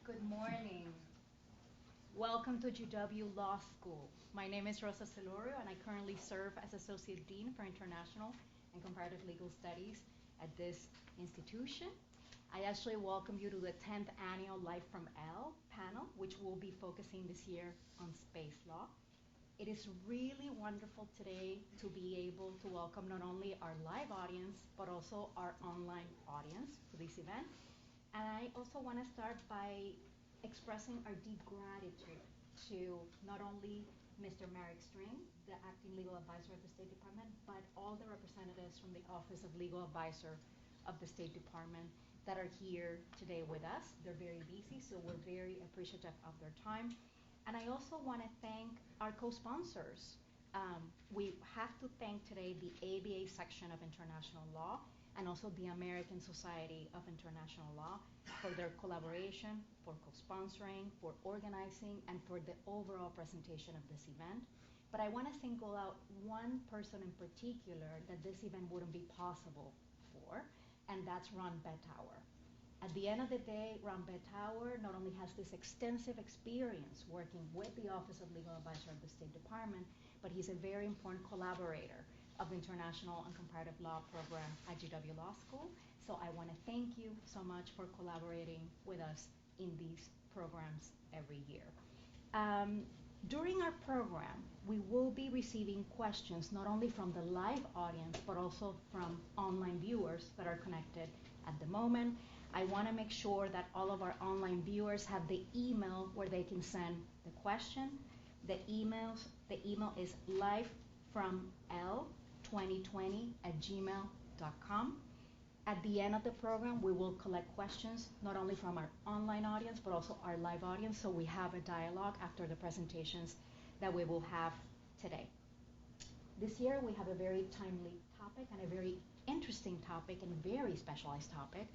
Good morning. Welcome to GW Law School. My name is Rosa Celorio, and I currently serve as Associate Dean for International and Comparative Legal Studies at this institution. I actually welcome you to the 10th Annual Live from L panel, which will be focusing this year on space law. It is really wonderful today to be able to welcome not only our live audience, but also our online audience to this event. And I also want to start by expressing our deep gratitude to not only Mr. Marek String, the acting legal advisor of the State Department, but all the representatives from the Office of Legal Advisor of the State Department that are here today with us. They're very busy, so we're very appreciative of their time. And I also want to thank our co-sponsors. We have to thank today the ABA section of International Law and also the American Society of International Law for their collaboration, for co-sponsoring, for organizing, and for the overall presentation of this event. But I want to single out one person in particular that this event wouldn't be possible for, and that's Ron Betauer. At the end of the day, Ron Betauer not only has this extensive experience working with the Office of Legal Advisor of the State Department, but he's a very important collaborator of the International and Comparative Law program at GW Law School. So I want to thank you so much for collaborating with us in these programs every year. During our program, we will be receiving questions not only from the live audience, but also from online viewers that are connected at the moment. I want to make sure that all of our online viewers have the email where they can send the question. The email is livefroml2020@gmail.com. At the end of the program, we will collect questions not only from our online audience, but also our live audience, so we have a dialogue after the presentations that we will have today. This year, we have a very timely topic and a very interesting topic and very specialized topic.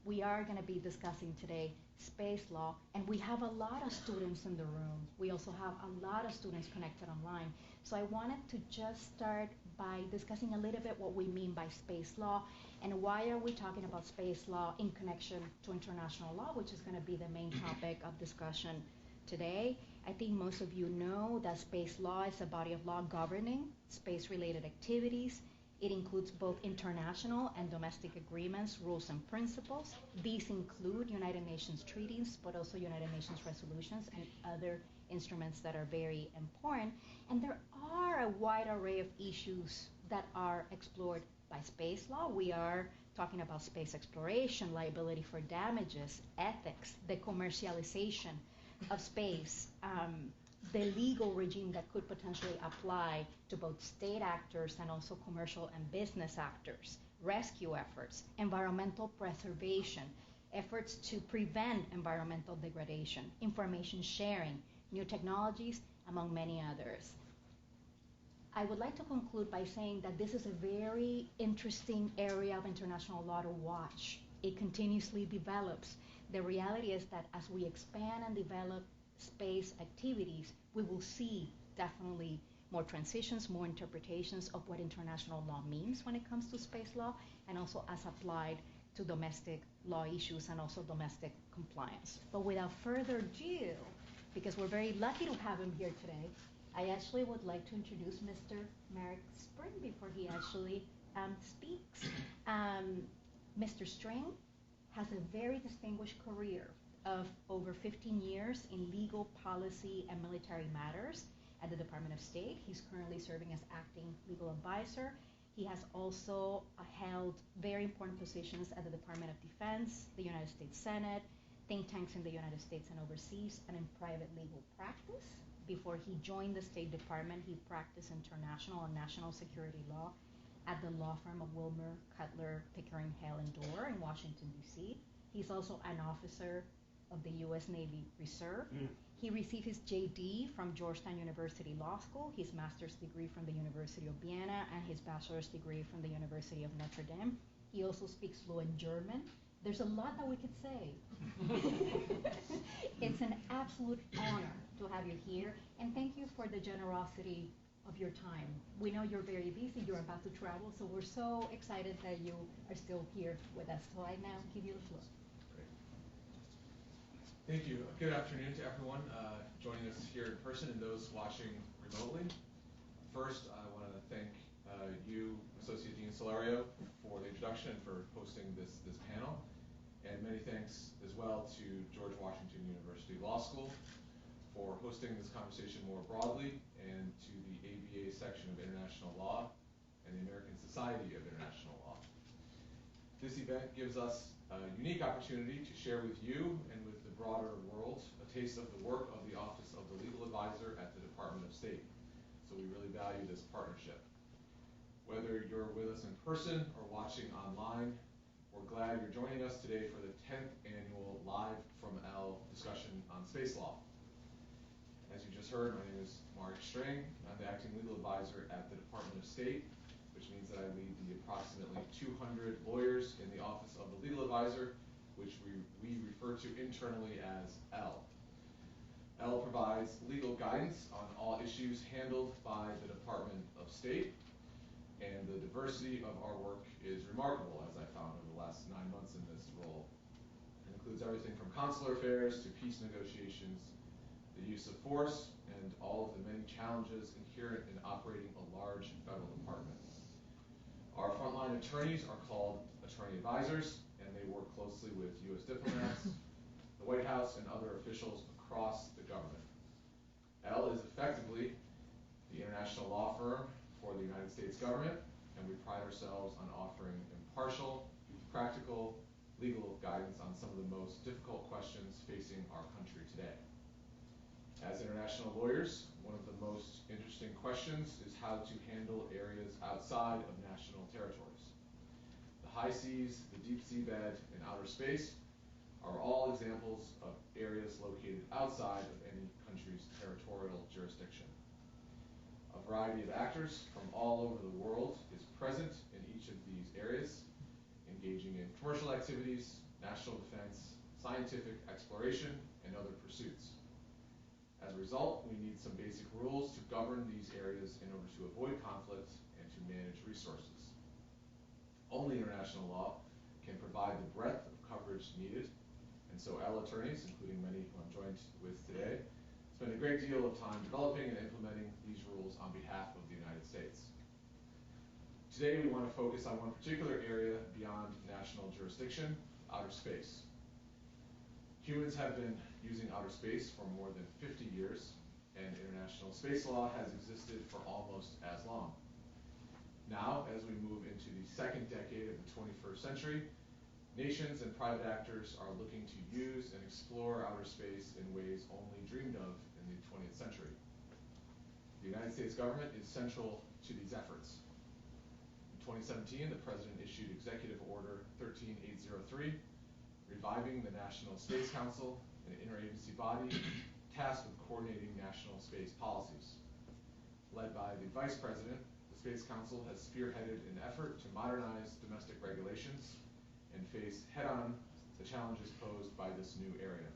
We are going to be discussing today space law, and we have a lot of students in the room. We also have a lot of students connected online. So I wanted to just start by discussing a little bit what we mean by space law and why are we talking about space law in connection to international law, which is going to be the main topic of discussion today. I think most of you know that space law is a body of law governing space-related activities. It includes both international and domestic agreements, rules, and principles. These include United Nations treaties, but also United Nations resolutions and other instruments that are very important. And there are a wide array of issues that are explored by space law. We are talking about space exploration, liability for damages, ethics, the commercialization of space, the legal regime that could potentially apply to both state actors and also commercial and business actors, rescue efforts, environmental preservation, efforts to prevent environmental degradation, information sharing, new technologies, among many others. I would like to conclude by saying that this is a very interesting area of international law to watch. It continuously develops. The reality is that as we expand and develop space activities, we will see definitely more transitions, more interpretations of what international law means when it comes to space law, and also as applied to domestic law issues and also domestic compliance. But without further ado, because we're very lucky to have him here today, I actually would like to introduce Mr. Marek String before he actually speaks. Mr. String has a very distinguished career of over 15 years in legal policy and military matters at the Department of State. He's currently serving as acting legal advisor. He has also held very important positions at the Department of Defense, the United States Senate, think tanks in the United States and overseas, and in private legal practice. Before he joined the State Department, he practiced international and national security law at the law firm of Wilmer, Cutler, Pickering, Hale, and Dorr in Washington, D.C. He's also an officer of the U.S. Navy Reserve. He received his JD from Georgetown University Law School, his master's degree from the University of Vienna, and his bachelor's degree from the University of Notre Dame. He also speaks fluent German. There's a lot that we could say. It's an absolute honor to have you here, and thank you for the generosity of your time. We know you're very busy, you're about to travel, so we're so excited that you are still here with us. So I now give you the floor. Great. Thank you. Good afternoon to everyone joining us here in person and those watching remotely. First, I want to thank you, Associate Dean Solario, for the introduction and for hosting this panel. And many thanks as well to George Washington University Law School for hosting this conversation more broadly, and to the ABA section of International Law and the American Society of International Law. This event gives us a unique opportunity to share with you and with the broader world a taste of the work of the Office of the Legal Advisor at the Department of State. So we really value this partnership. Whether you're with us in person or watching online, we're glad you're joining us today for the 10th annual Live from L discussion on space law. As you just heard, my name is Mark Strang. I'm the acting legal advisor at the Department of State, which means that I lead the approximately 200 lawyers in the Office of the Legal Advisor, which we refer to internally as L. L provides legal guidance on all issues handled by the Department of State, and the diversity of our work is remarkable, as I found over the last 9 months in this role. It includes everything from consular affairs to peace negotiations, the use of force, and all of the many challenges inherent in operating a large federal department. Our frontline attorneys are called attorney advisors, and they work closely with U.S. diplomats, the White House, and other officials across the government. L is effectively the international law firm for the United States government, and we pride ourselves on offering impartial, practical, legal guidance on some of the most difficult questions facing our country today. As international lawyers, one of the most interesting questions is how to handle areas outside of national territories. The high seas, the deep seabed, and outer space are all examples of areas located outside of any country's territorial jurisdiction. A variety of actors from all over the world is present in each of these areas, engaging in commercial activities, national defense, scientific exploration, and other pursuits. As a result, we need some basic rules to govern these areas in order to avoid conflict and to manage resources. Only international law can provide the breadth of coverage needed, and so L attorneys, including many who I'm joined with today, spend a great deal of time developing and implementing these rules on behalf of the United States. Today we want to focus on one particular area beyond national jurisdiction, outer space. Humans have been using outer space for more than 50 years, and international space law has existed for almost as long. Now, as we move into the second decade of the 21st century, nations and private actors are looking to use and explore outer space in ways only dreamed of in the 20th century. The United States government is central to these efforts. In 2017, the President issued Executive Order 13803, reviving the National Space Council, an interagency body tasked with coordinating national space policies. Led by the Vice President, the Space Council has spearheaded an effort to modernize domestic regulations and face head-on the challenges posed by this new area.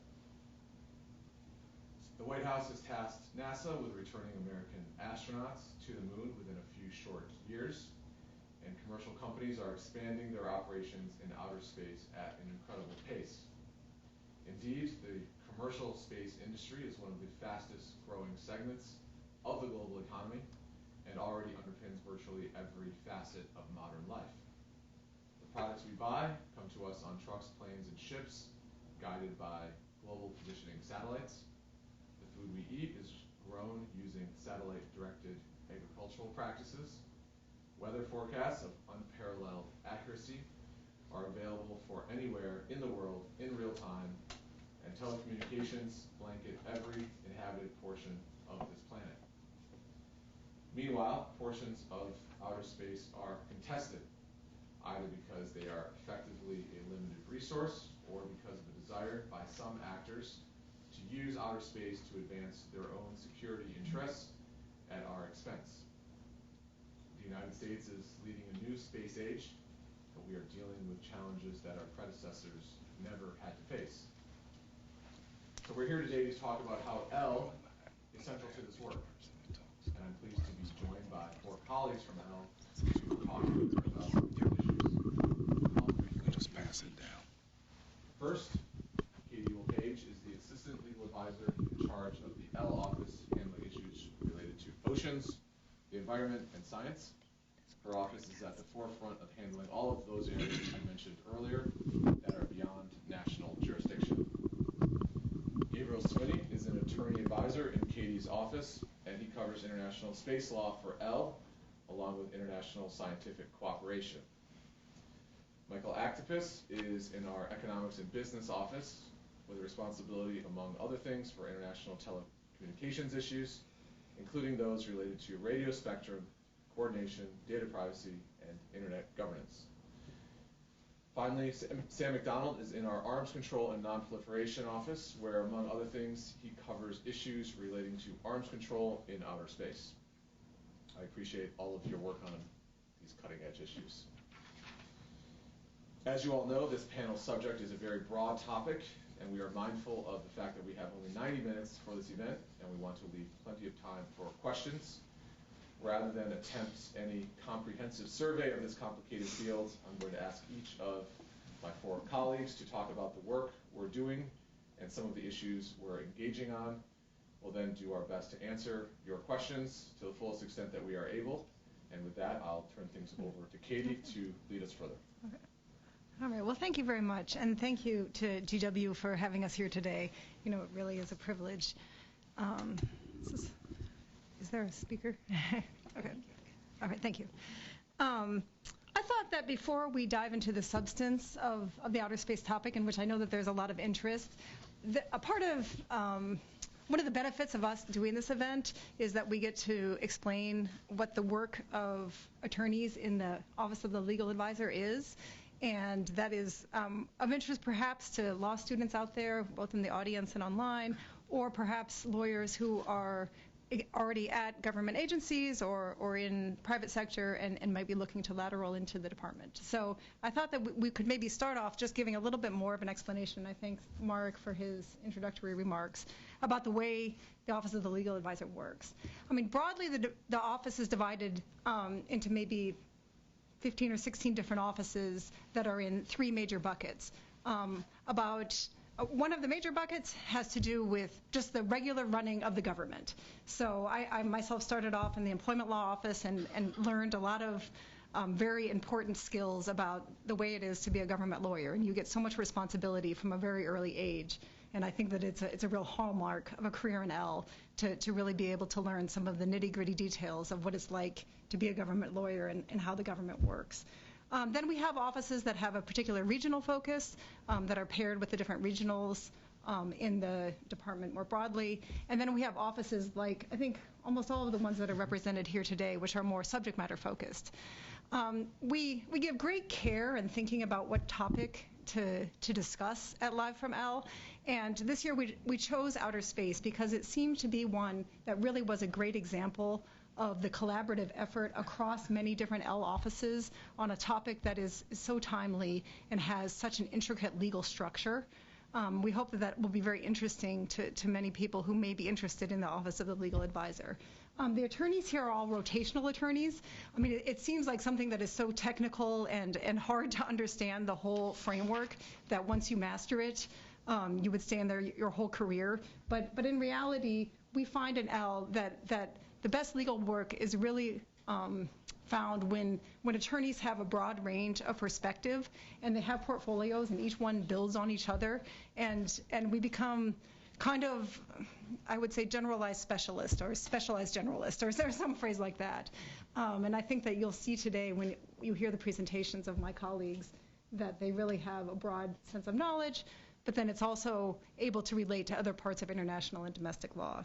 The White House has tasked NASA with returning American astronauts to the moon within a few short years, and commercial companies are expanding their operations in outer space at an incredible pace. Indeed, the commercial space industry is one of the fastest growing segments of the global economy and already underpins virtually every facet of modern life. The products we buy come to us on trucks, planes, and ships, guided by global positioning satellites. The food we eat is grown using satellite-directed agricultural practices. Weather forecasts of unparalleled accuracy are available for anywhere in the world in real time, and telecommunications blanket every inhabited portion of this planet. Meanwhile, portions of outer space are contested, either because they are effectively a limited resource or because of a desire by some actors to use outer space to advance their own security interests at our expense. The United States is leading a new space age, but we are dealing with challenges that our predecessors never had to face. So we're here today to talk about how L is central to this work, and I'm pleased to be joined by 4 colleagues from L to talk about different issues. I'll briefly Just pass it down. First, Katie Will Page is the oceans, the environment, and science. Her office is at the forefront of handling all of those areas I mentioned earlier that are beyond national jurisdiction. Gabriel Swinney is an attorney advisor in Katie's office, and he covers international space law for L, along with international scientific cooperation. Michael Actopus is in our economics and business office, with a responsibility, among other things, for international telecommunications issues, including those related to radio spectrum, coordination, data privacy, and internet governance. Finally, Sam McDonald is in our Arms Control and Non-Proliferation Office, where, among other things, he covers issues relating to arms control in outer space. I appreciate all of your work on these cutting-edge issues. As you all know, this panel subject is a very broad topic, and we are mindful of the fact that we have only 90 minutes for this event, and we want to leave plenty of time for questions. Rather than attempt any comprehensive survey of this complicated field, I'm going to ask each of my four colleagues to talk about the work we're doing and some of the issues we're engaging on. We'll then do our best to answer your questions to the fullest extent that we are able. And with that, I'll turn things over to Katie to lead us further. Okay. All right. Well, thank you very much. And thank you to GW for having us here today. You know, it really is a privilege. Is there a speaker? Okay. All right. Thank you. I thought that before we dive into the substance of the outer space topic, in which I know that there's a lot of interest, a part of one of the benefits of us doing this event is that we get to explain what the work of attorneys in the Office of the Legal Advisor is. And that is of interest perhaps to law students out there, both in the audience and online, or perhaps lawyers who are already at government agencies or in private sector and might be looking to lateral into the department. So I thought that we could maybe start off just giving a little bit more of an explanation. I thank Mark for his introductory remarks about the way the Office of the Legal Advisor works. I mean, broadly, the office is divided into maybe 15 or 16 different offices that are in three major buckets. One of the major buckets has to do with just the regular running of the government. So I myself started off in the employment law office and learned a lot of very important skills about the way it is to be a government lawyer. And you get so much responsibility from a very early age. And I think that it's a real hallmark of a career in L to really be able to learn some of the nitty-gritty details of what it's like to be a government lawyer and how the government works. Then we have offices that have a particular regional focus that are paired with the different regionals in the department more broadly. And then we have offices like, I think, almost all of the ones that are represented here today, which are more subject matter focused. We give great care in thinking about what topic to discuss at Live from L. And this year we chose outer space because it seemed to be one that really was a great example of the collaborative effort across many different L offices on a topic that is so timely and has such an intricate legal structure. We hope that will be very interesting to many people who may be interested in the Office of the Legal Advisor. The attorneys here are all rotational attorneys. I mean, it seems like something that is so technical and hard to understand the whole framework that once you master it, you would stay in there your whole career. But in reality, we find in L that the best legal work is really found when attorneys have a broad range of perspective and they have portfolios and each one builds on each other, and we become kind of, I would say, generalized specialist or specialized generalist, or there's some phrase like that. And I think that you'll see today when you hear the presentations of my colleagues that they really have a broad sense of knowledge, but then it's also able to relate to other parts of international and domestic law.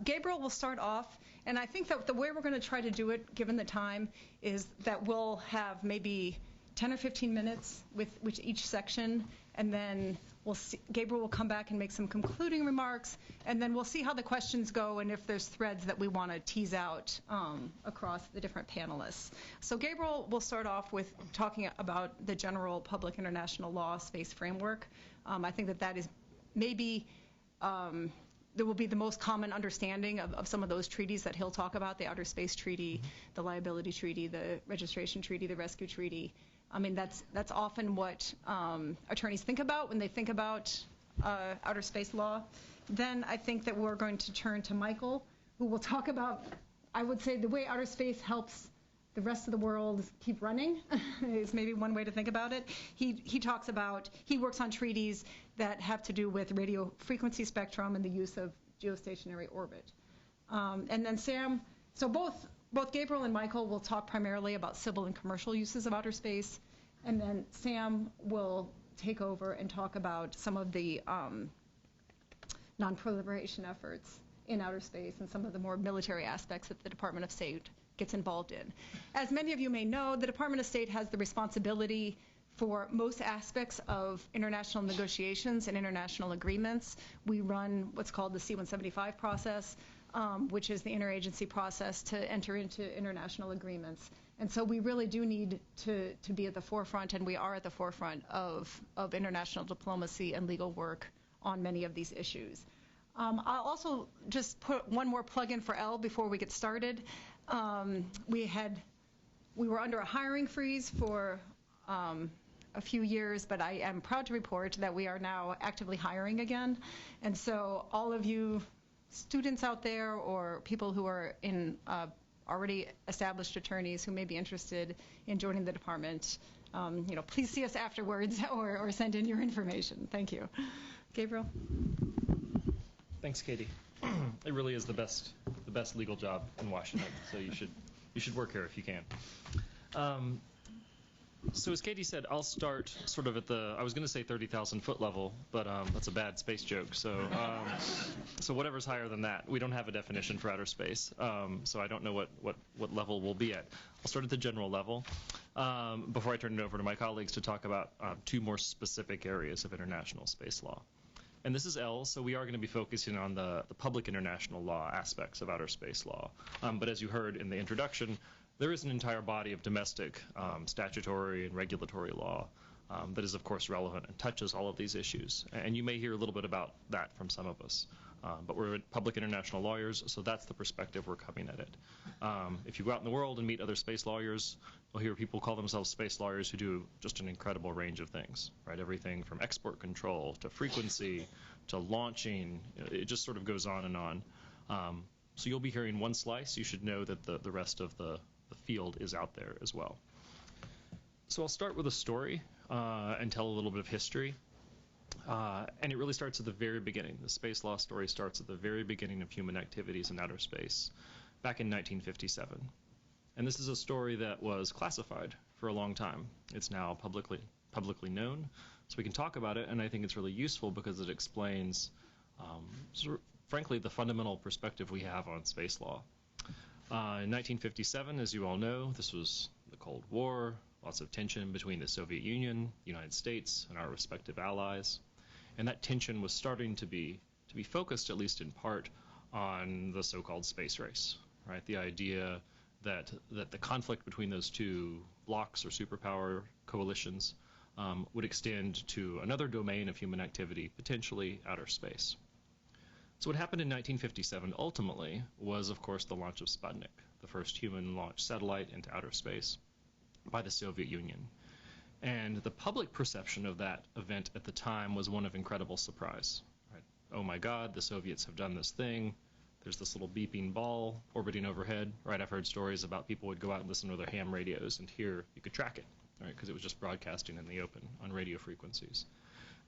Gabriel will start off, and I think that the way we're going to try to do it, given the time, is that we'll have maybe 10 or 15 minutes with each section, and then Gabriel will come back and make some concluding remarks, and then we'll see how the questions go and if there's threads that we want to tease out across the different panelists. So Gabriel will start off with talking about the general public international law space framework. I think that is maybe there will be the most common understanding of some of those treaties that he'll talk about: the Outer Space Treaty, the Liability Treaty, the Registration Treaty, the Rescue Treaty. I mean, that's often what attorneys think about when they think about outer space law. Then I think that we're going to turn to Michael, who will talk about, I would say, the way outer space helps the rest of the world keep running is maybe one way to think about it. He talks about, he works on treaties that have to do with radio frequency spectrum and the use of geostationary orbit. And then Sam, so both Gabriel and Michael will talk primarily about civil and commercial uses of outer space, and then Sam will take over and talk about some of the non-proliferation efforts in outer space and some of the more military aspects that the Department of State gets involved in. As many of you may know, the Department of State has the responsibility for most aspects of international negotiations and international agreements. We run what's called the C-175 process, which is the interagency process to enter into international agreements. And so we really do need to be at the forefront, and we are at the forefront of international diplomacy and legal work on many of these issues. I'll also just put one more plug in for Elle before we get started. We were under a hiring freeze for a few years, but I am proud to report that we are now actively hiring again. And so all of you students out there or people who are in already established attorneys who may be interested in joining the department, please see us afterwards or send in your information. Thank you. Gabriel? Thanks, Katie. It really is the best legal job in Washington, so you should work here if you can. So as Katie said, I'll start sort of at I was going to say 30,000 foot level, but that's a bad space joke. So whatever's higher than that. We don't have a definition for outer space, so I don't know what level we'll be at. I'll start at the general level before I turn it over to my colleagues to talk about two more specific areas of international space law. And this is L, so we are going to be focusing on the public international law aspects of outer space law. But as you heard in the introduction, there is an entire body of domestic statutory and regulatory law that is, of course, relevant and touches all of these issues. And you may hear a little bit about that from some of us. But we're public international lawyers, so that's the perspective we're coming at it. If you go out in the world and meet other space lawyers, you'll hear people call themselves space lawyers who do just an incredible range of things, right? Everything from export control to frequency to launching. It just sort of goes on and on. So you'll be hearing one slice. You should know that the rest of the field is out there as well. So I'll start with a story and tell a little bit of history. And it really starts at the very beginning. The space law story starts at the very beginning of human activities in outer space, back in 1957. And this is a story that was classified for a long time. It's now publicly known, so we can talk about it, and I think it's really useful because it explains, frankly, the fundamental perspective we have on space law. In 1957, as you all know, this was the Cold War, lots of tension between the Soviet Union, the United States, and our respective allies. And that tension was starting to be focused, at least in part, on the so-called space race, right? The idea that the conflict between those two blocs or superpower coalitions would extend to another domain of human activity, potentially outer space. So what happened in 1957 ultimately was, of course, the launch of Sputnik, the first human-launched satellite into outer space by the Soviet Union. And the public perception of that event at the time was one of incredible surprise. Right? Oh my God, the Soviets have done this thing. There's this little beeping ball orbiting overhead. Right? I've heard stories about people would go out and listen to their ham radios, and here you could track it, right? Because it was just broadcasting in the open on radio frequencies.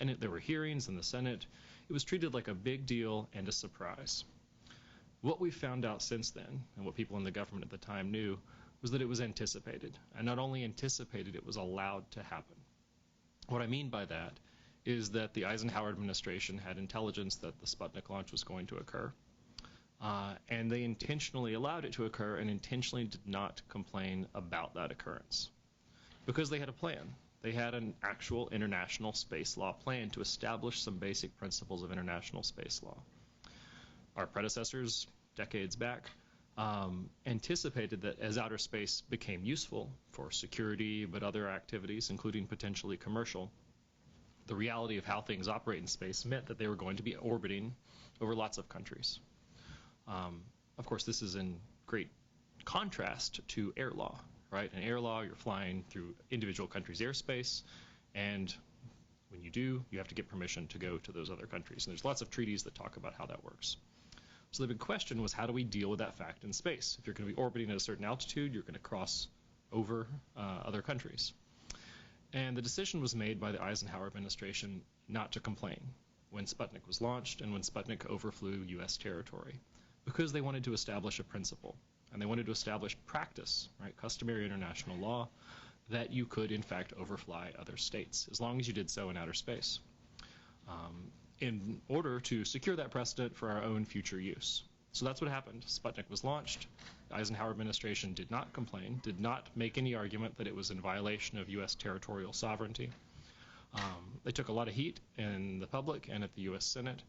And there were hearings in the Senate. It was treated like a big deal and a surprise. What we found out since then, and what people in the government at the time knew, was that it was anticipated. And not only anticipated, it was allowed to happen. What I mean by that is that the Eisenhower administration had intelligence that the Sputnik launch was going to occur. And they intentionally allowed it to occur and intentionally did not complain about that occurrence. Because they had a plan. They had an actual international space law plan to establish some basic principles of international space law. Our predecessors, decades back, anticipated that as outer space became useful for security but other activities, including potentially commercial, the reality of how things operate in space meant that they were going to be orbiting over lots of countries. Of course, this is in great contrast to air law, right? In air law, you're flying through individual countries' airspace, and when you do, you have to get permission to go to those other countries. And there's lots of treaties that talk about how that works. So the big question was, how do we deal with that fact in space? If you're going to be orbiting at a certain altitude, you're going to cross over other countries. And the decision was made by the Eisenhower administration not to complain when Sputnik was launched and when Sputnik overflew U.S. territory, because they wanted to establish a principle, and they wanted to establish practice, right, customary international law, that you could, in fact, overfly other states, as long as you did so in outer space, in order to secure that precedent for our own future use. So that's what happened. Sputnik was launched. The Eisenhower administration did not complain, did not make any argument that it was in violation of U.S. territorial sovereignty. They took a lot of heat in the public and at the U.S. Senate,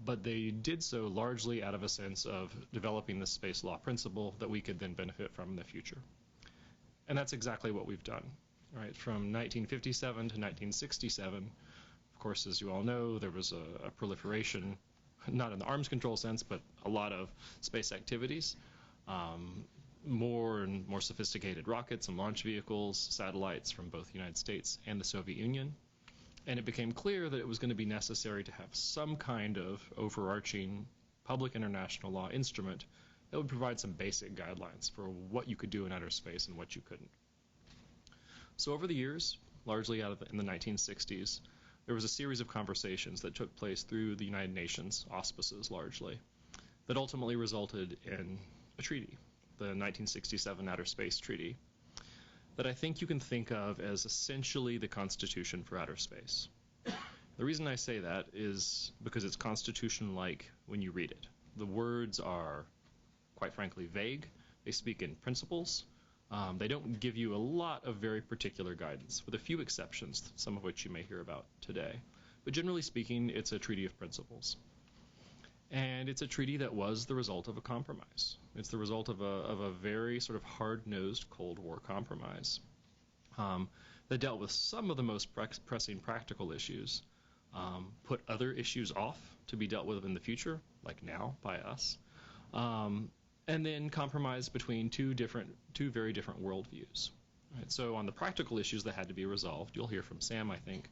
but they did so largely out of a sense of developing the space law principle that we could then benefit from in the future. And that's exactly what we've done. Right? From 1957 to 1967, of course, as you all know, there was a proliferation, not in the arms control sense, but a lot of space activities, more and more sophisticated rockets and launch vehicles, satellites from both the United States and the Soviet Union. And it became clear that it was going to be necessary to have some kind of overarching public international law instrument that would provide some basic guidelines for what you could do in outer space and what you couldn't. So over the years, largely in the 1960s, there was a series of conversations that took place through the United Nations auspices largely that ultimately resulted in a treaty, the 1967 Outer Space Treaty, that I think you can think of as essentially the Constitution for outer space. The reason I say that is because it's Constitution-like when you read it. The words are, quite frankly, vague. They speak in principles. They don't give you a lot of very particular guidance, with a few exceptions, some of which you may hear about today. But generally speaking, it's a treaty of principles. And it's a treaty that was the result of a compromise. It's the result of a very sort of hard-nosed Cold War compromise that dealt with some of the most pressing practical issues, put other issues off to be dealt with in the future, like now by us, and then compromised between two very different worldviews. Right? So on the practical issues that had to be resolved, you'll hear from Sam, I think,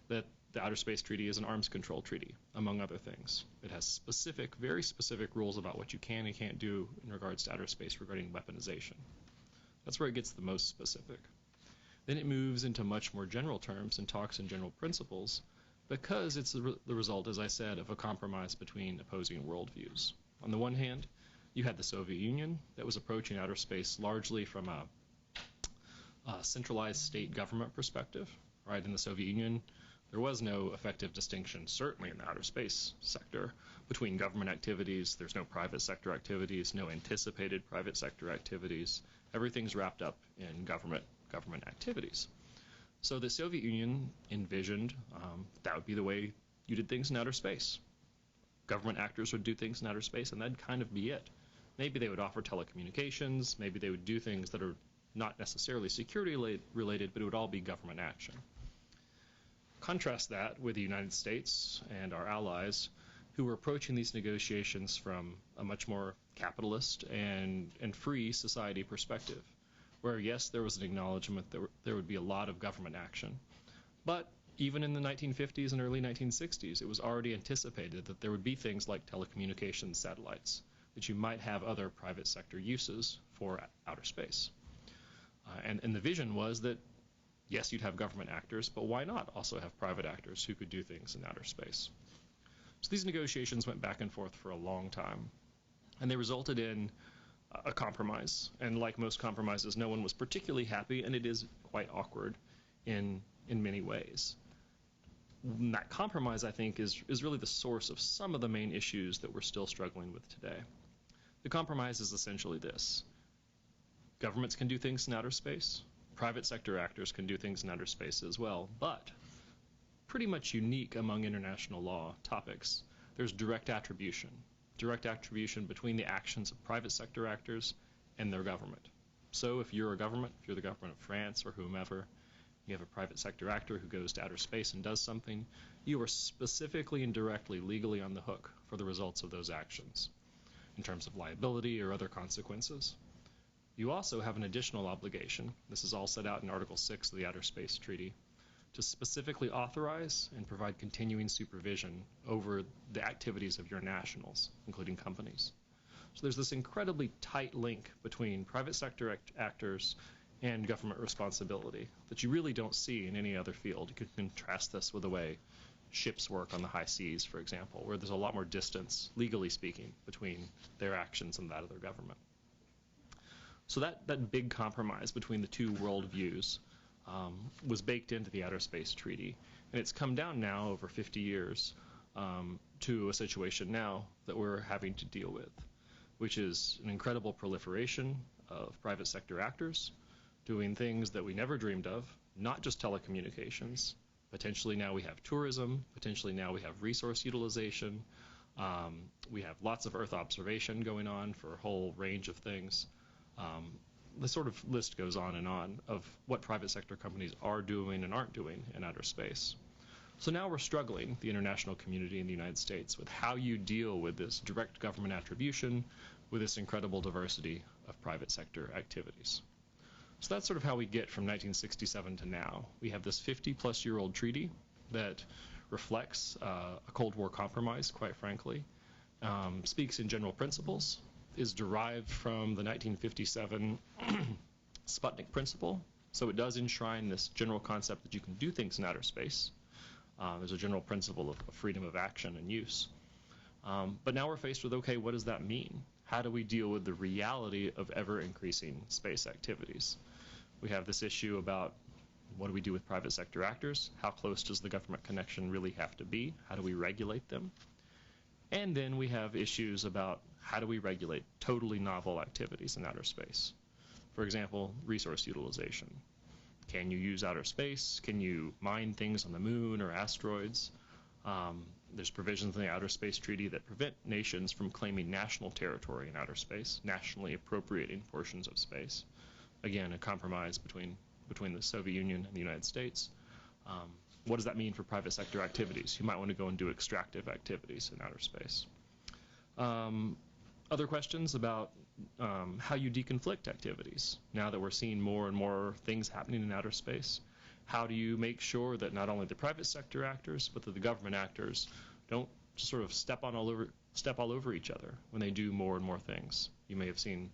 that the Outer Space Treaty is an arms control treaty, among other things. It has very specific rules about what you can and can't do in regards to outer space regarding weaponization. That's where it gets the most specific. Then it moves into much more general terms and talks in general principles, because it's the result, as I said, of a compromise between opposing worldviews. On the one hand, you had the Soviet Union that was approaching outer space largely from a centralized state government perspective. Right? In the Soviet Union, there was no effective distinction, certainly in the outer space sector, between government activities. There's no private sector activities, no anticipated private sector activities. Everything's wrapped up in government activities. So the Soviet Union envisioned that would be the way you did things in outer space. Government actors would do things in outer space, and that'd kind of be it. Maybe they would offer telecommunications, maybe they would do things that are not necessarily security related, but it would all be government action. Contrast that with the United States and our allies, who were approaching these negotiations from a much more capitalist and free society perspective, where yes, there was an acknowledgement that there would be a lot of government action, but even in the 1950s and early 1960s, it was already anticipated that there would be things like telecommunications satellites, that you might have other private sector uses for outer space. And the vision was that, yes, you'd have government actors, but why not also have private actors who could do things in outer space? So these negotiations went back and forth for a long time, and they resulted in a compromise. And like most compromises, no one was particularly happy, and it is quite awkward in many ways. And that compromise, I think, is really the source of some of the main issues that we're still struggling with today. The compromise is essentially this. Governments can do things in outer space. Private sector actors can do things in outer space as well. But pretty much unique among international law topics, there's direct attribution between the actions of private sector actors and their government. So if you're a government, if you're the government of France or whomever, you have a private sector actor who goes to outer space and does something, you are specifically and directly legally on the hook for the results of those actions in terms of liability or other consequences. You also have an additional obligation, this is all set out in Article 6 of the Outer Space Treaty, to specifically authorize and provide continuing supervision over the activities of your nationals, including companies. So there's this incredibly tight link between private sector actors and government responsibility that you really don't see in any other field. You could contrast this with the way ships work on the high seas, for example, where there's a lot more distance, legally speaking, between their actions and that of their government. So that big compromise between the two worldviews was baked into the Outer Space Treaty. And it's come down now over 50 years to a situation now that we're having to deal with, which is an incredible proliferation of private sector actors doing things that we never dreamed of, not just telecommunications. Potentially now we have tourism. Potentially now we have resource utilization. We have lots of Earth observation going on for a whole range of things. The sort of list goes on of what private sector companies are doing and aren't doing in outer space. So now we're struggling, the international community in the United States, with how you deal with this direct government attribution with this incredible diversity of private sector activities. So that's sort of how we get from 1967 to now. We have this 50-plus-year-old treaty that reflects a Cold War compromise, quite frankly, speaks in general principles, is derived from the 1957 Sputnik principle. So it does enshrine this general concept that you can do things in outer space. There's a general principle of freedom of action and use. But now we're faced with, okay, what does that mean? How do we deal with the reality of ever-increasing space activities? We have this issue about what do we do with private sector actors? How close does the government connection really have to be? How do we regulate them? And then we have issues about how do we regulate totally novel activities in outer space? For example, resource utilization. Can you use outer space? Can you mine things on the moon or asteroids? There's provisions in the Outer Space Treaty that prevent nations from claiming national territory in outer space, nationally appropriating portions of space. Again, a compromise between the Soviet Union and the United States. What does that mean for private sector activities? You might want to go and do extractive activities in outer space. Other questions about how you deconflict activities. Now that we're seeing more and more things happening in outer space, how do you make sure that not only the private sector actors, but that the government actors don't sort of step all over each other when they do more and more things? You may have seen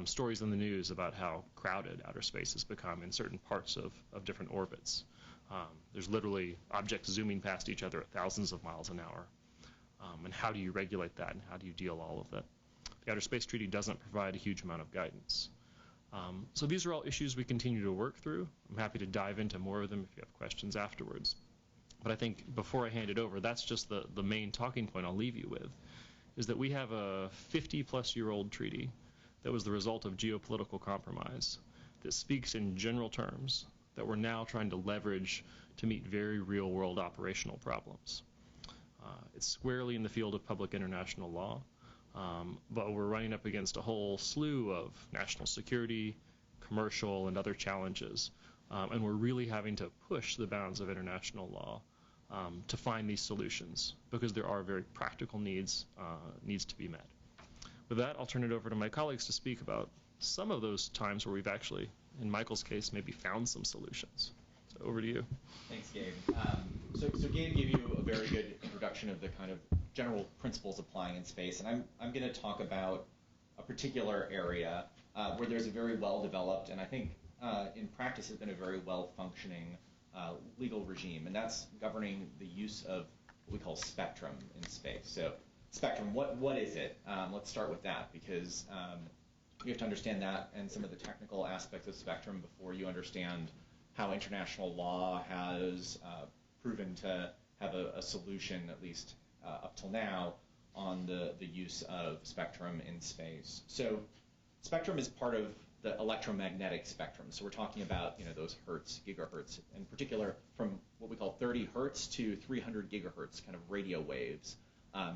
stories in the news about how crowded outer space has become in certain parts of different orbits. There's literally objects zooming past each other at thousands of miles an hour. And how do you regulate that, and how do you deal all of that? The Outer Space Treaty doesn't provide a huge amount of guidance. So these are all issues we continue to work through. I'm happy to dive into more of them if you have questions afterwards. But I think before I hand it over, that's just the main talking point I'll leave you with, is that we have a 50-plus-year-old treaty that was the result of geopolitical compromise that speaks in general terms that we're now trying to leverage to meet very real-world operational problems. It's squarely in the field of public international law, but we're running up against a whole slew of national security, commercial, and other challenges, and we're really having to push the bounds of international law to find these solutions, because there are very practical needs to be met. With that, I'll turn it over to my colleagues to speak about some of those times where we've actually, in Michael's case, maybe found some solutions. So over to you. Thanks, Gabe. So Gabe gave you a very good introduction of the kind of general principles applying in space, and I'm going to talk about a particular area where there's a very well-developed, and I think in practice has been a very well-functioning legal regime, and that's governing the use of what we call spectrum in space. So spectrum, what is it? Let's start with that, because you have to understand that and some of the technical aspects of spectrum before you understand how international law has proven to have a solution, at least up till now, on the use of spectrum in space. So spectrum is part of the electromagnetic spectrum. So we're talking about those hertz, gigahertz, in particular from what we call 30 hertz to 300 gigahertz kind of radio waves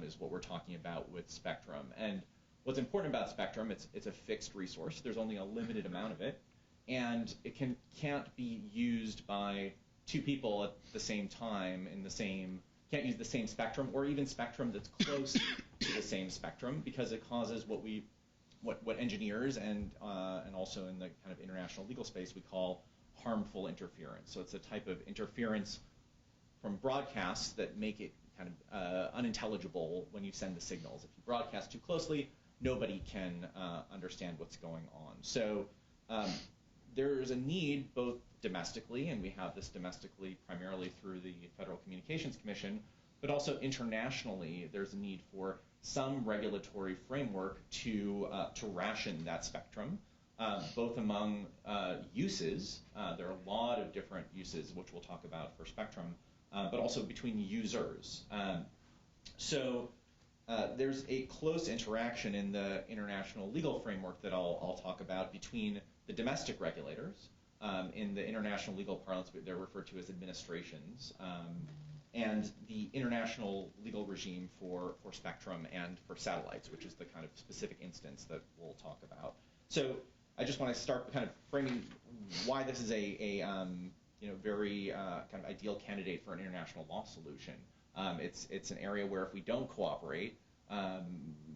is what we're talking about with spectrum. And what's important about spectrum, it's a fixed resource. There's only a limited amount of it, and it can't be used by two people at the same time can't use the same spectrum, or even spectrum that's close to the same spectrum, because it causes what engineers and also in the kind of international legal space we call harmful interference. So it's a type of interference from broadcasts that make it kind of unintelligible when you send the signals. If you broadcast too closely, nobody can understand what's going on. So there's a need both domestically, and we have this domestically primarily through the Federal Communications Commission, but also internationally, there's a need for some regulatory framework to ration that spectrum, both among uses. There are a lot of different uses, which we'll talk about for spectrum, but also between users. So there's a close interaction in the international legal framework that I'll talk about between the domestic regulators. In the international legal parlance, they're referred to as administrations, and the international legal regime for spectrum and for satellites, which is the kind of specific instance that we'll talk about. So I just want to start kind of framing why this is a very kind of ideal candidate for an international law solution. It's an area where if we don't cooperate,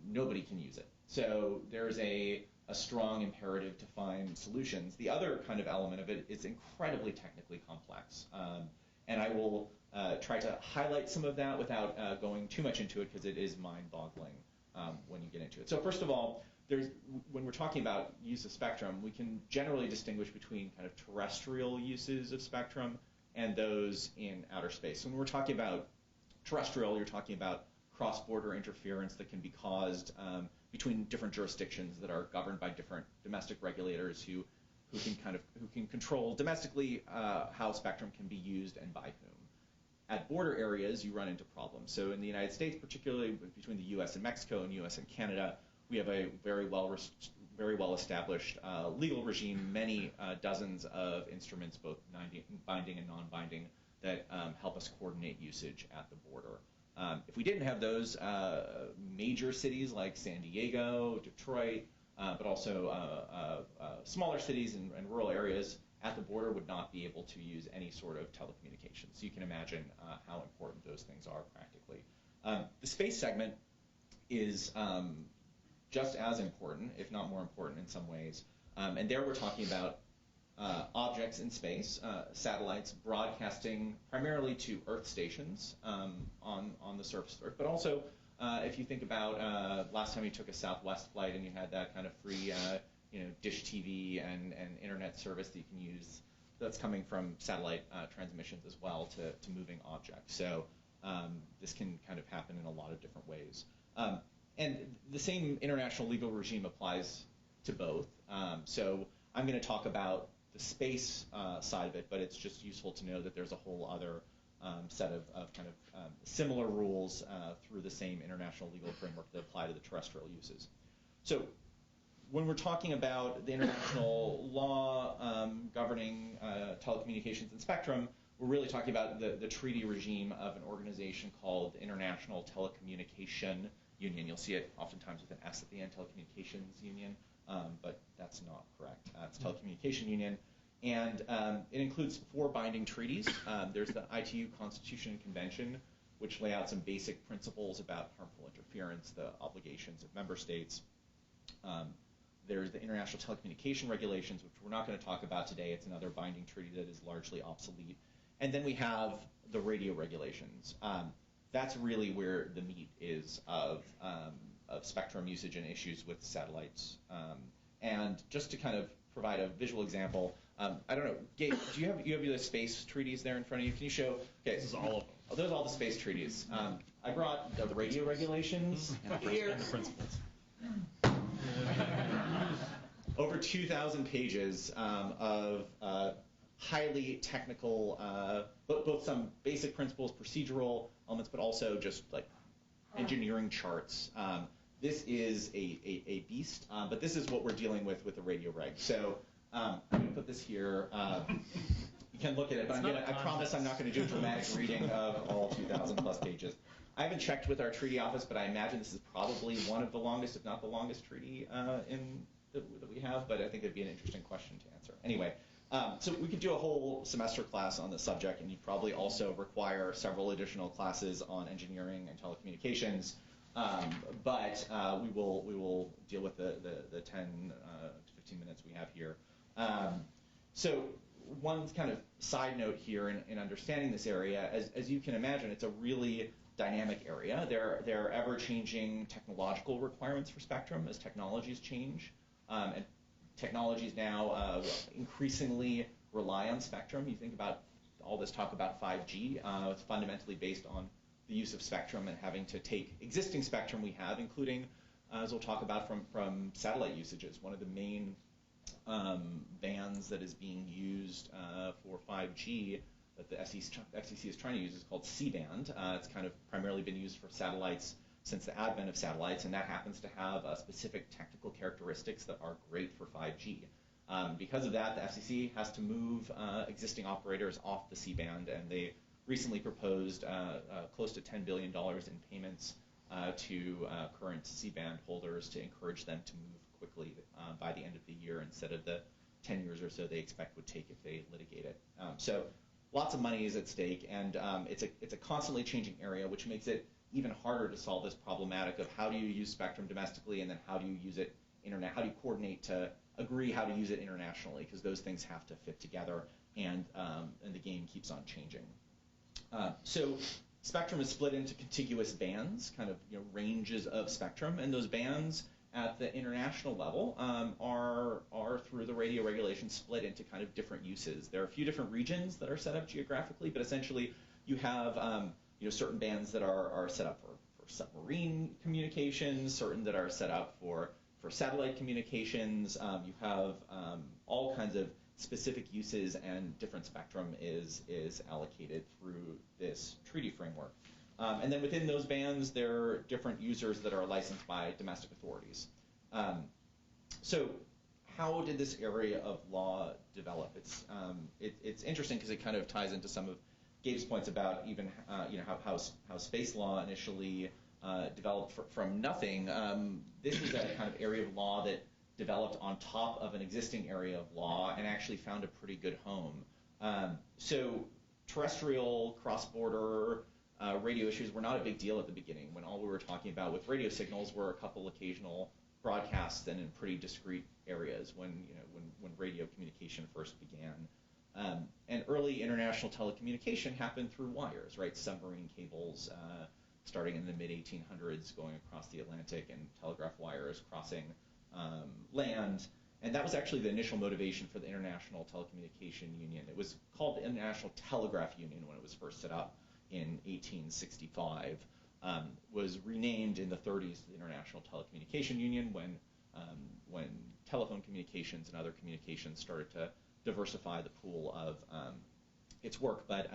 nobody can use it. So there's a strong imperative to find solutions. The other kind of element of it is incredibly technically complex. And I will try to highlight some of that without going too much into it, because it is mind-boggling when you get into it. So first of all, when we're talking about use of spectrum, we can generally distinguish between kind of terrestrial uses of spectrum and those in outer space. So when we're talking about terrestrial, you're talking about cross-border interference that can be caused between different jurisdictions that are governed by different domestic regulators who can control domestically how spectrum can be used and by whom. At border areas, you run into problems. So in the United States, particularly between the U.S. and Mexico and U.S. and Canada, we have a very well established legal regime, many dozens of instruments, both binding and non-binding, that help us coordinate usage at the border. If we didn't have those, major cities like San Diego, Detroit, but also smaller cities and rural areas at the border would not be able to use any sort of telecommunications. So you can imagine how important those things are practically. The space segment is just as important, if not more important in some ways. And there we're talking about objects in space, satellites broadcasting primarily to Earth stations on the surface of Earth, but also if you think about last time you took a Southwest flight and you had that kind of free dish TV and internet service that you can use, that's coming from satellite transmissions as well to moving objects. So this can kind of happen in a lot of different ways. And the same international legal regime applies to both. So I'm going to talk about the space side of it, but it's just useful to know that there's a whole other set of kind of similar rules through the same international legal framework that apply to the terrestrial uses. So when we're talking about the international law governing telecommunications and spectrum, we're really talking about the treaty regime of an organization called the International Telecommunication Union. You'll see it oftentimes with an S at the end, Telecommunications Union, but that's not correct. It's Telecommunication Union. And it includes 4 binding treaties. There's the ITU Constitution and Convention, which lay out some basic principles about harmful interference, the obligations of member states. There's the International Telecommunication Regulations, which we're not going to talk about today. It's another binding treaty that is largely obsolete. And then we have the radio regulations. That's really where the meat is of spectrum usage and issues with satellites. And just to kind of provide a visual example, I don't know, Gabe, do you have the space treaties there in front of you? Can you show? Okay, This is all of them. Oh, those are all the space treaties. I brought the radio regulations here. And the principles. Over 2,000 pages of highly technical, both some basic principles, procedural elements, but also just like engineering charts. This is a beast, but this is what we're dealing with the radio reg. So I'm going to put this here. You can look at it, but I promise I'm not going to do a dramatic reading of all 2,000 plus pages. I haven't checked with our treaty office, but I imagine this is probably one of the longest, if not the longest treaty that we have, but I think it'd be an interesting question to answer. Anyway, so we could do a whole semester class on the subject, and you'd probably also require several additional classes on engineering and telecommunications, but we will deal with the 10 to 15 minutes we have here. So one kind of side note here in understanding this area, as you can imagine, it's a really dynamic area. There are ever-changing technological requirements for spectrum as technologies change, and technologies now increasingly rely on spectrum. You think about all this talk about 5G. It's fundamentally based on the use of spectrum and having to take existing spectrum we have, including, as we'll talk about, from satellite usages. One of the main bands that is being used for 5G that the FCC is trying to use is called C-band. It's kind of primarily been used for satellites since the advent of satellites, and that happens to have specific technical characteristics that are great for 5G. Because of that, the FCC has to move existing operators off the C-band, and they recently proposed close to $10 billion in payments to current C-band holders to encourage them to move quickly by the end of the year instead of the 10 years or so they expect would take if they litigate it. So lots of money is at stake, and it's a constantly changing area, which makes it even harder to solve this problematic of how do you use spectrum domestically, and then how do you use it how do you coordinate to agree how to use it internationally, because those things have to fit together, and the game keeps on changing. So spectrum is split into contiguous bands, kind of ranges of spectrum, and those bands at the international level are through the radio regulation split into kind of different uses. There are a few different regions that are set up geographically, but essentially you have certain bands that are set up for submarine communications, certain that are set up for satellite communications. You have all kinds of specific uses, and different spectrum is allocated through this treaty framework. And then within those bands, there are different users that are licensed by domestic authorities. So how did this area of law develop? It's interesting because it kind of ties into some of Gabe's points about even how space law initially developed from nothing. This is a kind of area of law that developed on top of an existing area of law and actually found a pretty good home. So terrestrial, cross-border radio issues were not a big deal at the beginning, when all we were talking about with radio signals were a couple occasional broadcasts and in pretty discrete areas when radio communication first began. And early international telecommunication happened through wires, right? Submarine cables starting in the mid-1800s going across the Atlantic, and telegraph wires crossing land. And that was actually the initial motivation for the International Telecommunication Union. It was called the International Telegraph Union when it was first set up in 1865. Was renamed in the 30s to the International Telecommunication Union when telephone communications and other communications started to diversify the pool of its work. But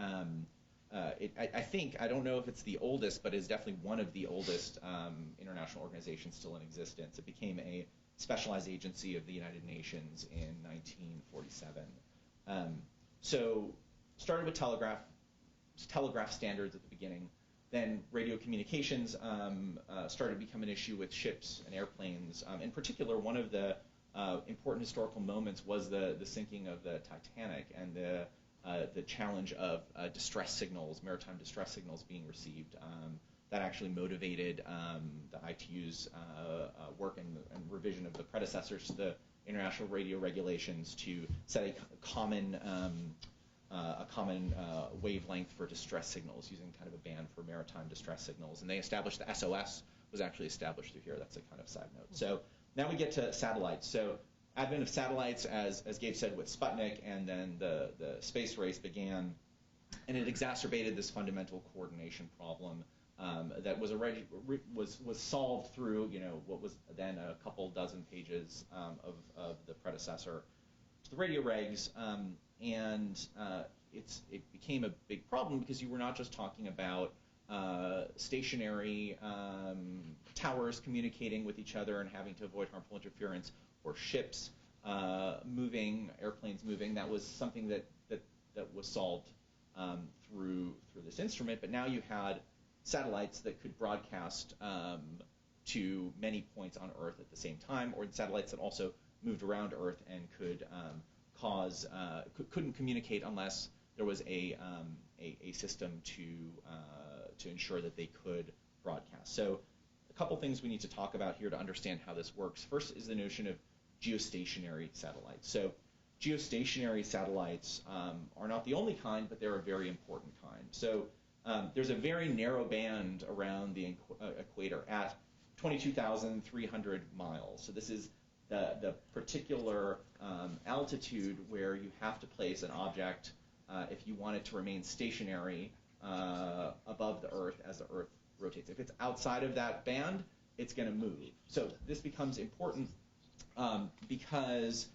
I think, I don't know if it's the oldest, but it's definitely one of the oldest international organizations still in existence. It became a specialized agency of the United Nations in 1947. So started with telegraph standards at the beginning. Then radio communications started to become an issue with ships and airplanes. In particular, one of the important historical moments was the sinking of the Titanic and the challenge of distress signals, maritime distress signals being received. That actually motivated the ITU's work and revision of the predecessors to the international radio regulations to set a common wavelength for distress signals, using kind of a band for maritime distress signals. And they established the SOS was actually established through here. That's a kind of side note. So now we get to satellites. So advent of satellites, as Gabe said, with Sputnik, and then the space race began, and it exacerbated this fundamental coordination problem that was already was solved through what was then a couple dozen pages of the predecessor to the radio regs, and it became a big problem because you were not just talking about stationary towers communicating with each other and having to avoid harmful interference, or ships moving, airplanes moving. That was something that was solved through this instrument. But now you had satellites that could broadcast to many points on Earth at the same time, or satellites that also moved around Earth and couldn't communicate unless there was a system to ensure that they could broadcast. So a couple things we need to talk about here to understand how this works. First is the notion of geostationary satellites. So geostationary satellites are not the only kind, but they're a very important kind. So there's a very narrow band around the equator at 22,300 miles. So this is the particular altitude where you have to place an object if you want it to remain stationary above the Earth as the Earth rotates. If it's outside of that band, it's going to move. So this becomes important because,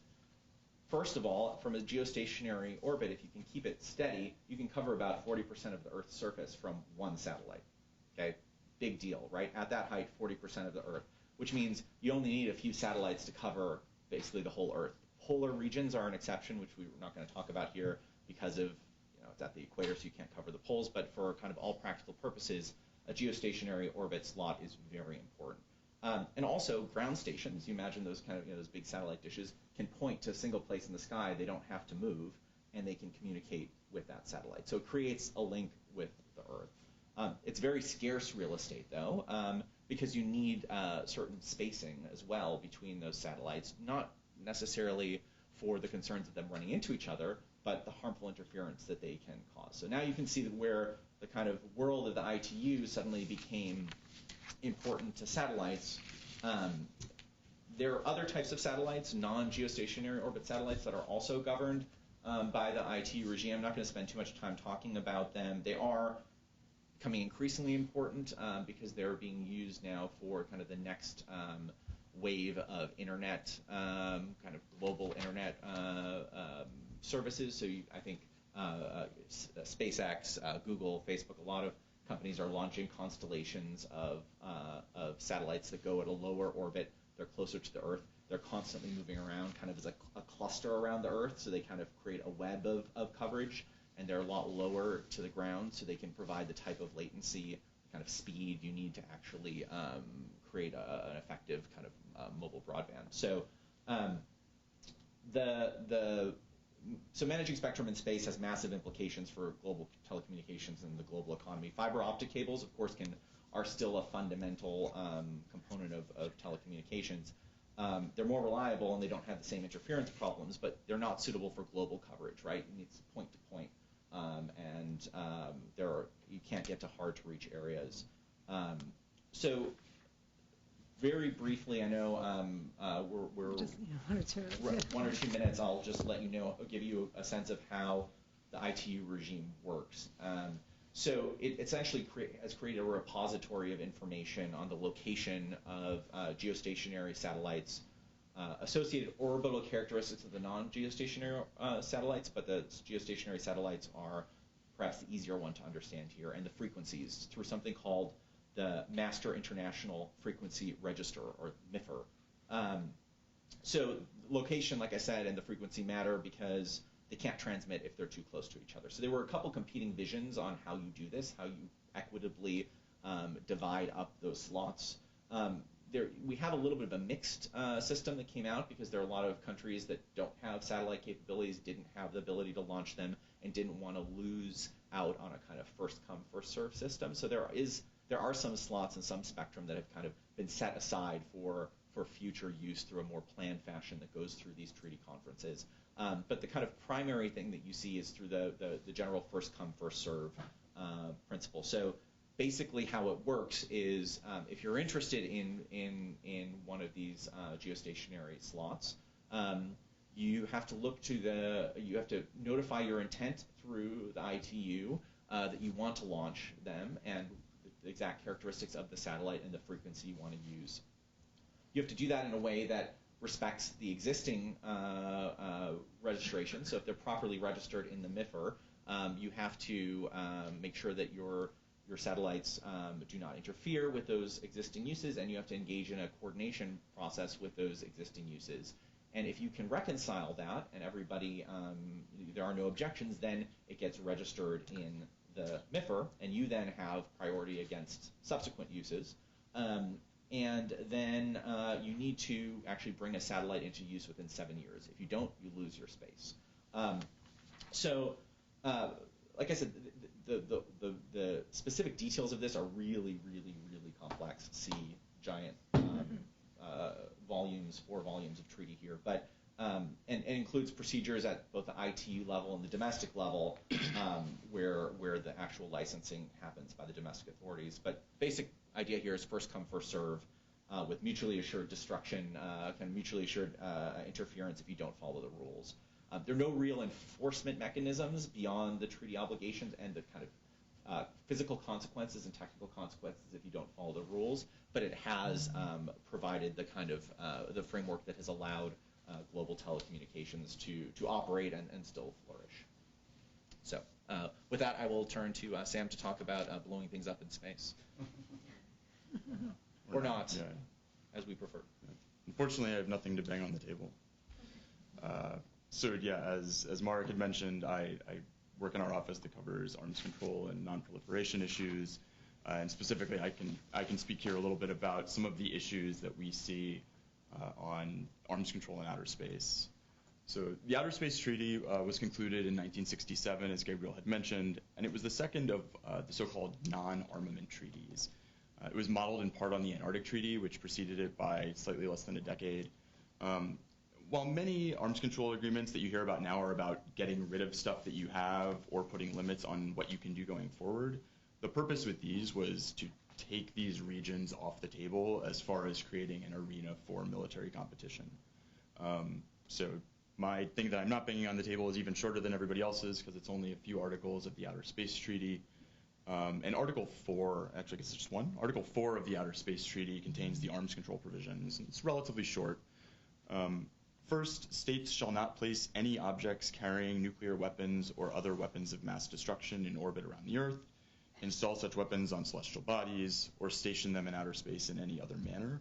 first of all, from a geostationary orbit, if you can keep it steady, you can cover about 40% of the Earth's surface from one satellite. Okay, big deal, right? At that height, 40% of the Earth, which means you only need a few satellites to cover basically the whole Earth. Polar regions are an exception, which we're not going to talk about here because of, it's at the equator, so you can't cover the poles, but for kind of all practical purposes, a geostationary orbit slot is very important. And also ground stations, you imagine those kind of, those big satellite dishes can point to a single place in the sky, they don't have to move, and they can communicate with that satellite. So it creates a link with the Earth. It's very scarce real estate, though, because you need certain spacing as well between those satellites, not necessarily for the concerns of them running into each other, but the harmful interference that they can cause. So now you can see that where the kind of world of the ITU suddenly became important to satellites. There are other types of satellites, non-geostationary orbit satellites, that are also governed by the ITU regime. I'm not going to spend too much time talking about them. They are becoming increasingly important because they're being used now for kind of the next wave of internet, kind of global internet services. So I think SpaceX, Google, Facebook, a lot of companies are launching constellations of satellites that go at a lower orbit. They're closer to the Earth. They're constantly moving around kind of as a cluster around the Earth, so they kind of create a web of coverage, and they're a lot lower to the ground, so they can provide the type of latency, kind of speed you need to actually create an effective kind of mobile broadband. So so managing spectrum in space has massive implications for global telecommunications and the global economy. Fiber optic cables, of course, are still a fundamental component of telecommunications. They're more reliable and they don't have the same interference problems, but they're not suitable for global coverage, right? You need point to point, and you can't get to hard to reach areas. So very briefly, I know we're just 1 or 2 minutes. 1 or 2 minutes. I'll just let you know, give you a sense of how the ITU regime works. So it essentially has created a repository of information on the location of geostationary satellites, associated orbital characteristics of the non-geostationary satellites, but the geostationary satellites are perhaps the easier one to understand here, and the frequencies through something called the Master International Frequency Register, or MIFR. So location, like I said, and the frequency matter because they can't transmit if they're too close to each other. So there were a couple competing visions on how you do this, how you equitably divide up those slots. We have a little bit of a mixed system that came out because there are a lot of countries that don't have satellite capabilities, didn't have the ability to launch them, and didn't want to lose out on a kind of first-come, first-served system. So there are some slots and some spectrum that have kind of been set aside for future use through a more planned fashion that goes through these treaty conferences. But the kind of primary thing that you see is through the general first-come, first-serve principle. So basically how it works is if you're interested in one of these geostationary slots, you have to you have to notify your intent through the ITU that you want to launch them, and the exact characteristics of the satellite and the frequency you want to use. You have to do that in a way that respects the existing registration. So if they're properly registered in the MIFR, you have to make sure that your satellites do not interfere with those existing uses, and you have to engage in a coordination process with those existing uses. And if you can reconcile that, and there are no objections, then it gets registered in the MIFR, and you then have priority against subsequent uses. And then you need to actually bring a satellite into use within 7 years. If you don't, you lose your space. Like I said, the specific details of this are really, really, really complex. See giant volumes, 4 volumes of treaty here. But and it includes procedures at both the ITU level and the domestic level, where the actual licensing happens by the domestic authorities. But basic idea here is first come, first serve, with mutually assured destruction, kind of mutually assured interference if you don't follow the rules. There are no real enforcement mechanisms beyond the treaty obligations and the kind of physical consequences and technical consequences if you don't follow the rules, but it has provided the kind of the framework that has allowed global telecommunications to operate and still flourish. So with that, I will turn to Sam to talk about blowing things up in space. Or not, yeah. As we prefer. Unfortunately, I have nothing to bang on the table. So yeah, as Mark had mentioned, I work in our office that covers arms control and non-proliferation issues, and specifically, I can speak here a little bit about some of the issues that we see on arms control in outer space. So the Outer Space Treaty was concluded in 1967, as Gabriel had mentioned, and it was the second of the so-called non-armament treaties. It was modeled in part on the Antarctic Treaty, which preceded it by slightly less than a decade. While many arms control agreements that you hear about now are about getting rid of stuff that you have or putting limits on what you can do going forward, the purpose with these was to take these regions off the table as far as creating an arena for military competition. So my thing that I'm not banging on the table is even shorter than everybody else's because it's only a few articles of the Outer Space Treaty. And Article 4, actually I guess it's just one, Article 4 of the Outer Space Treaty contains the arms control provisions. It's relatively short. First, states shall not place any objects carrying nuclear weapons or other weapons of mass destruction in orbit around the Earth, install such weapons on celestial bodies, or station them in outer space in any other manner.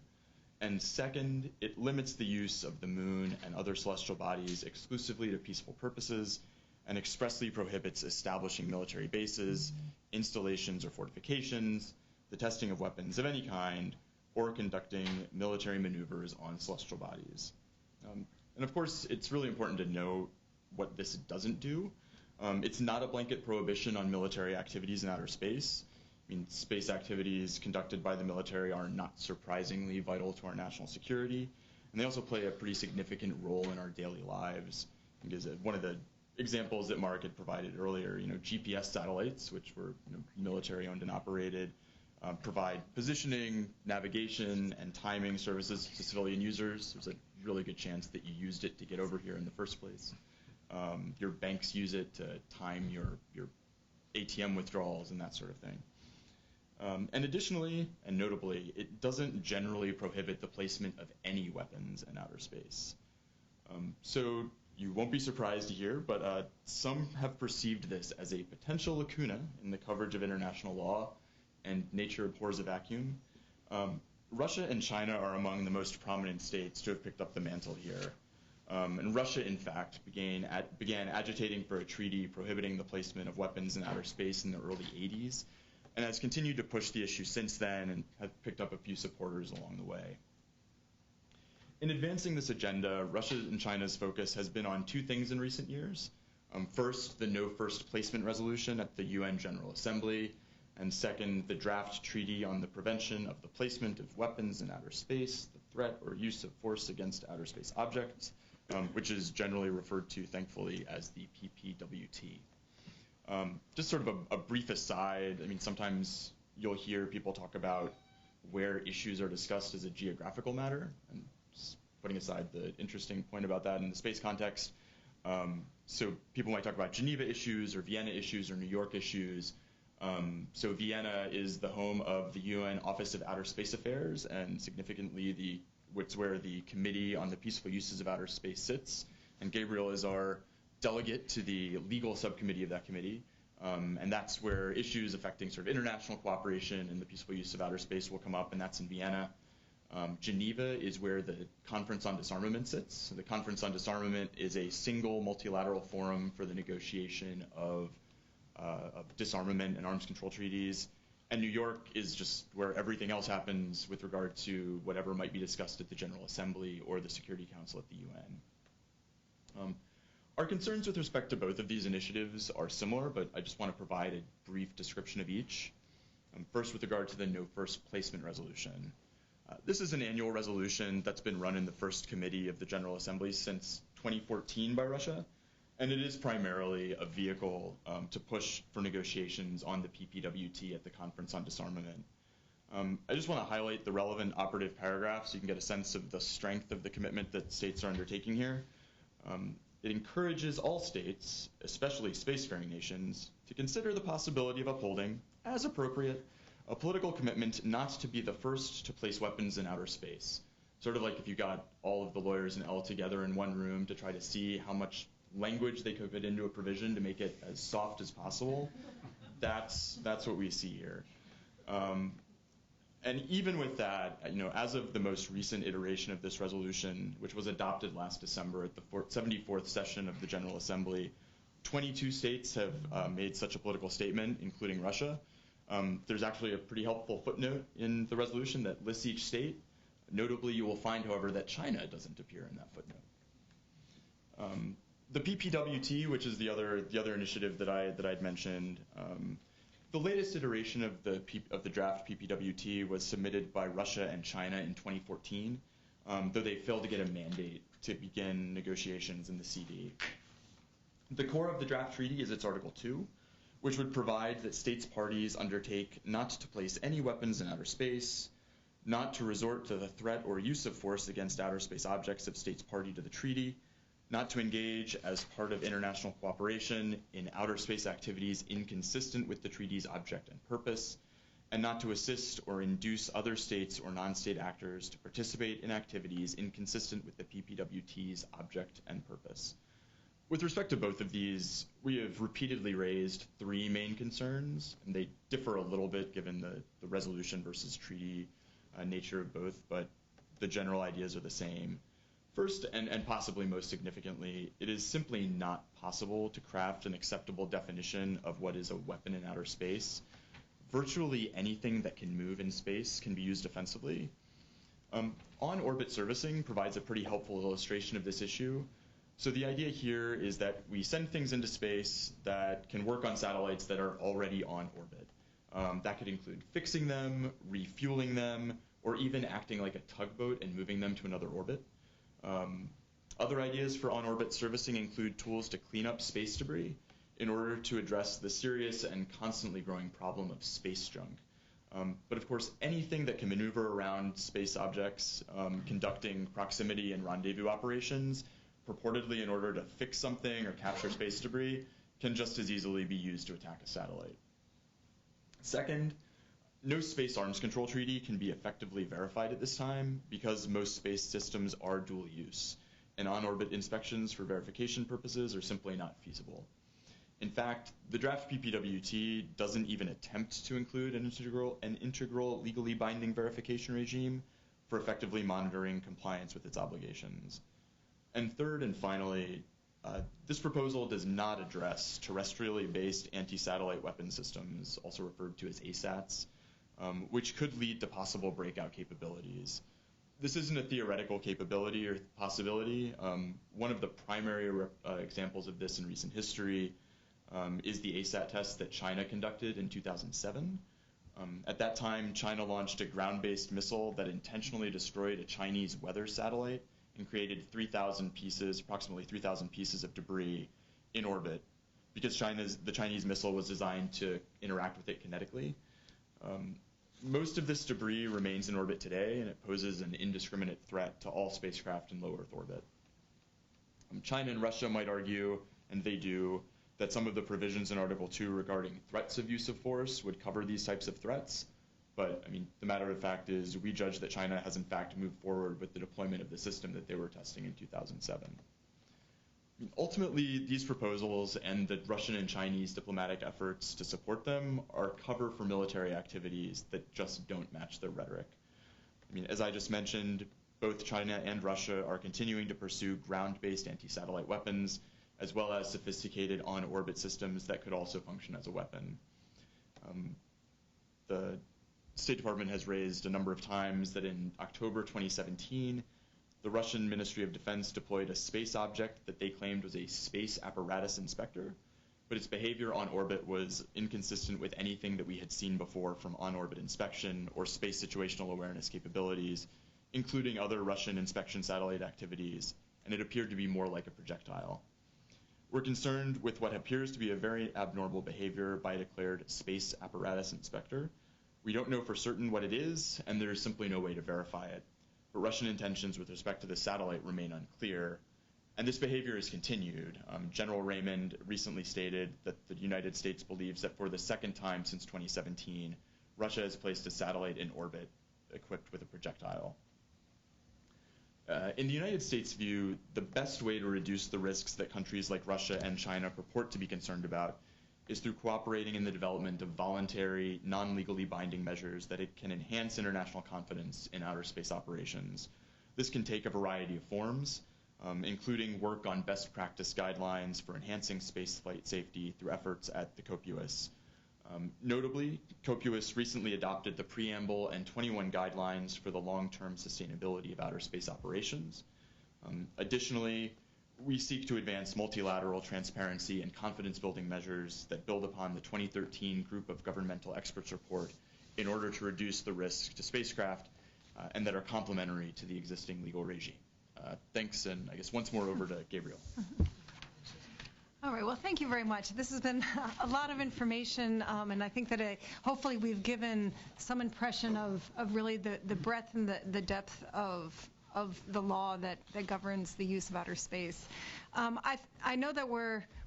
And second, it limits the use of the moon and other celestial bodies exclusively to peaceful purposes and expressly prohibits establishing military bases, installations or fortifications, the testing of weapons of any kind, or conducting military maneuvers on celestial bodies. And of course, it's really important to know what this doesn't do. It's not a blanket prohibition on military activities in outer space. I mean, space activities conducted by the military are not surprisingly vital to our national security, and they also play a pretty significant role in our daily lives. Because one of the examples that Mark had provided earlier, GPS satellites, which were military owned and operated, provide positioning, navigation, and timing services to civilian users. There's a really good chance that you used it to get over here in the first place. Your banks use it to time your ATM withdrawals and that sort of thing. And additionally, and notably, it doesn't generally prohibit the placement of any weapons in outer space. So you won't be surprised to hear, but some have perceived this as a potential lacuna in the coverage of international law, and nature abhors a vacuum. Russia and China are among the most prominent states to have picked up the mantle here. And Russia, in fact, began agitating for a treaty prohibiting the placement of weapons in outer space in the early 80s, and has continued to push the issue since then and has picked up a few supporters along the way. In advancing this agenda, Russia and China's focus has been on two things in recent years. First, the No First Placement Resolution at the UN General Assembly, and second, the draft treaty on the prevention of the placement of weapons in outer space, the threat or use of force against outer space objects, which is generally referred to, thankfully, as the PPWT. Just sort of a brief aside, I mean, sometimes you'll hear people talk about where issues are discussed as a geographical matter, and just putting aside the interesting point about that in the space context. So people might talk about Geneva issues or Vienna issues or New York issues. So Vienna is the home of the UN Office of Outer Space Affairs, and significantly it's where the Committee on the Peaceful Uses of Outer Space sits. And Gabriel is our delegate to the legal subcommittee of that committee. And that's where issues affecting sort of international cooperation and the peaceful use of outer space will come up, and that's in Vienna. Geneva is where the Conference on Disarmament sits. So the Conference on Disarmament is a single multilateral forum for the negotiation of disarmament and arms control treaties. And New York is just where everything else happens with regard to whatever might be discussed at the General Assembly or the Security Council at the UN. Our concerns with respect to both of these initiatives are similar, but I just want to provide a brief description of each. First, with regard to the No First Placement Resolution. This is an annual resolution that's been run in the First Committee of the General Assembly since 2014 by Russia, and it is primarily a vehicle to push for negotiations on the PPWT at the Conference on Disarmament. I just want to highlight the relevant operative paragraph so you can get a sense of the strength of the commitment that states are undertaking here. It encourages all states, especially spacefaring nations, to consider the possibility of upholding, as appropriate, a political commitment not to be the first to place weapons in outer space. Sort of like if you got all of the lawyers in L together in one room to try to see how much language they could fit into a provision to make it as soft as possible. That's what we see here. And even with that, as of the most recent iteration of this resolution, which was adopted last December at the 74th session of the General Assembly, 22 states have made such a political statement, including Russia. There's actually a pretty helpful footnote in the resolution that lists each state. Notably, you will find, however, that China doesn't appear in that footnote. The PPWT, which is the other initiative that I'd mentioned, the latest iteration of the draft PPWT was submitted by Russia and China in 2014, though they failed to get a mandate to begin negotiations in the CD. The core of the draft treaty is its Article 2, which would provide that states parties undertake not to place any weapons in outer space, not to resort to the threat or use of force against outer space objects of states party to the treaty, not to engage as part of international cooperation in outer space activities inconsistent with the treaty's object and purpose, and not to assist or induce other states or non-state actors to participate in activities inconsistent with the PPWT's object and purpose. With respect to both of these, we have repeatedly raised three main concerns, and they differ a little bit given the resolution versus treaty nature of both, but the general ideas are the same. First, and possibly most significantly, it is simply not possible to craft an acceptable definition of what is a weapon in outer space. Virtually anything that can move in space can be used offensively. On-orbit servicing provides a pretty helpful illustration of this issue. So the idea here is that we send things into space that can work on satellites that are already on orbit. That could include fixing them, refueling them, or even acting like a tugboat and moving them to another orbit. Other ideas for on-orbit servicing include tools to clean up space debris in order to address the serious and constantly growing problem of space junk. But of course, anything that can maneuver around space objects, conducting proximity and rendezvous operations, purportedly in order to fix something or capture space debris, can just as easily be used to attack a satellite. Second, no space arms control treaty can be effectively verified at this time because most space systems are dual use, and on-orbit inspections for verification purposes are simply not feasible. In fact, the draft PPWT doesn't even attempt to include an integral legally binding verification regime for effectively monitoring compliance with its obligations. And third and finally, this proposal does not address terrestrially based anti-satellite weapon systems, also referred to as ASATs, which could lead to possible breakout capabilities. This isn't a theoretical capability or possibility. One of the primary examples of this in recent history is the ASAT test that China conducted in 2007. At that time, China launched a ground-based missile that intentionally destroyed a Chinese weather satellite and created approximately 3,000 pieces of debris in orbit because the Chinese missile was designed to interact with it kinetically. Most of this debris remains in orbit today, and it poses an indiscriminate threat to all spacecraft in low Earth orbit. China and Russia might argue, and they do, that some of the provisions in Article 2 regarding threats of use of force would cover these types of threats. But, the matter of fact is we judge that China has in fact moved forward with the deployment of the system that they were testing in 2007. Ultimately, these proposals and the Russian and Chinese diplomatic efforts to support them are cover for military activities that just don't match their rhetoric. As I just mentioned, both China and Russia are continuing to pursue ground-based anti-satellite weapons, as well as sophisticated on-orbit systems that could also function as a weapon. The State Department has raised a number of times that in October 2017, the Russian Ministry of Defense deployed a space object that they claimed was a space apparatus inspector, but its behavior on orbit was inconsistent with anything that we had seen before from on-orbit inspection or space situational awareness capabilities, including other Russian inspection satellite activities and it appeared to be more like a projectile. We're concerned with what appears to be a very abnormal behavior by a declared space apparatus inspector. We don't know for certain what it is, and there's simply no way to verify it. But Russian intentions with respect to the satellite remain unclear, and this behavior has continued. General Raymond recently stated that the United States believes that for the second time since 2017, Russia has placed a satellite in orbit equipped with a projectile. In the United States' view, the best way to reduce the risks that countries like Russia and China purport to be concerned about is through cooperating in the development of voluntary, non-legally binding measures that it can enhance international confidence in outer space operations. This can take a variety of forms, including work on best practice guidelines for enhancing spaceflight safety through efforts at the COPUOS. Notably, COPUOS recently adopted the Preamble and 21 guidelines for the long-term sustainability of outer space operations. Additionally, we seek to advance multilateral transparency and confidence-building measures that build upon the 2013 Group of Governmental Experts report in order to reduce the risk to spacecraft and that are complementary to the existing legal regime. Thanks, and I guess once more over to Gabriel. All right, well, thank you very much. This has been a lot of information, and I think that hopefully we've given some impression of really the breadth and the depth of the law that governs the use of outer space. I know that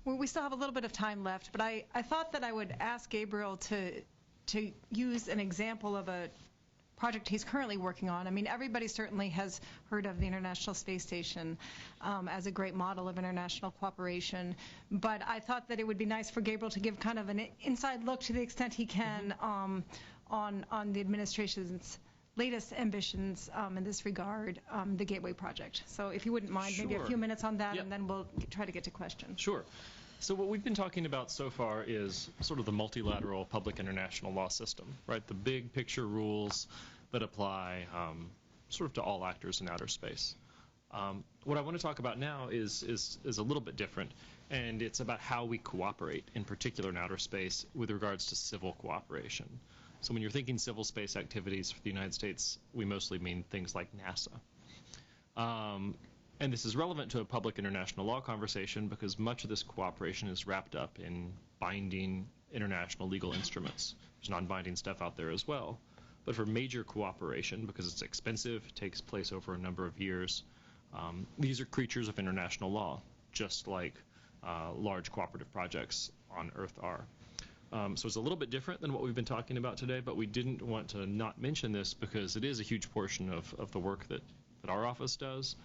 we still have a little bit of time left, but I thought that I would ask Gabriel to use an example of a project he's currently working on. I mean, everybody certainly has heard of the International Space Station as a great model of international cooperation, but I thought that it would be nice for Gabriel to give kind of an inside look to the extent he can on the administration's latest ambitions in this regard, the Gateway project. So if you wouldn't mind, maybe a few minutes on that, and then we'll try to get to questions. Sure. So what we've been talking about so far is sort of the multilateral public international law system, right? The big picture rules that apply sort of to all actors in outer space. What I want to talk about now is a little bit different, and it's about how we cooperate, in particular in outer space, with regards to civil cooperation. So when you're thinking civil space activities for the United States, we mostly mean things like NASA. And this is relevant to a public international law conversation because much of this cooperation is wrapped up in binding international legal instruments. There's non-binding stuff out there as well. But for major cooperation, because it's expensive, takes place over a number of years, these are creatures of international law, just like large cooperative projects on Earth are. So it's a little bit different than what we've been talking about today, but we didn't want to not mention this because it is a huge portion of the work that our office does,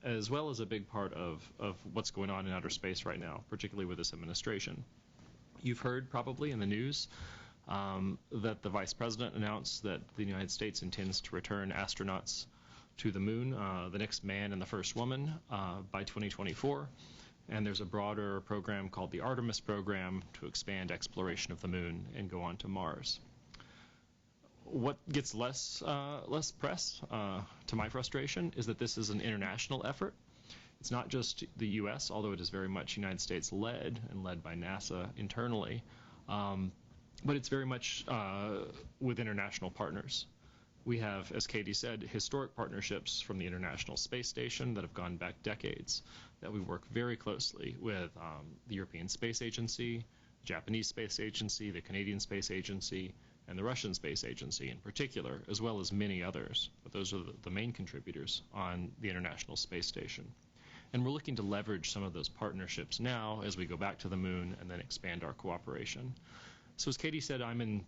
as well as a big part of what's going on in outer space right now, particularly with this administration. You've heard probably in the news that the Vice President announced that the United States intends to return astronauts to the moon, the next man and the first woman, by 2024. And there's a broader program called the Artemis program to expand exploration of the moon and go on to Mars. What gets less press, to my frustration, is that this is an international effort. It's not just the U.S., although it is very much United States led and led by NASA internally, but it's very much with international partners. We have, as Katie said, historic partnerships from the International Space Station that have gone back decades, that we work very closely with the European Space Agency, the Japanese Space Agency, the Canadian Space Agency, and the Russian Space Agency in particular, as well as many others. But those are the main contributors on the International Space Station. And we're looking to leverage some of those partnerships now as we go back to the moon and then expand our cooperation. So as Katie said, I'm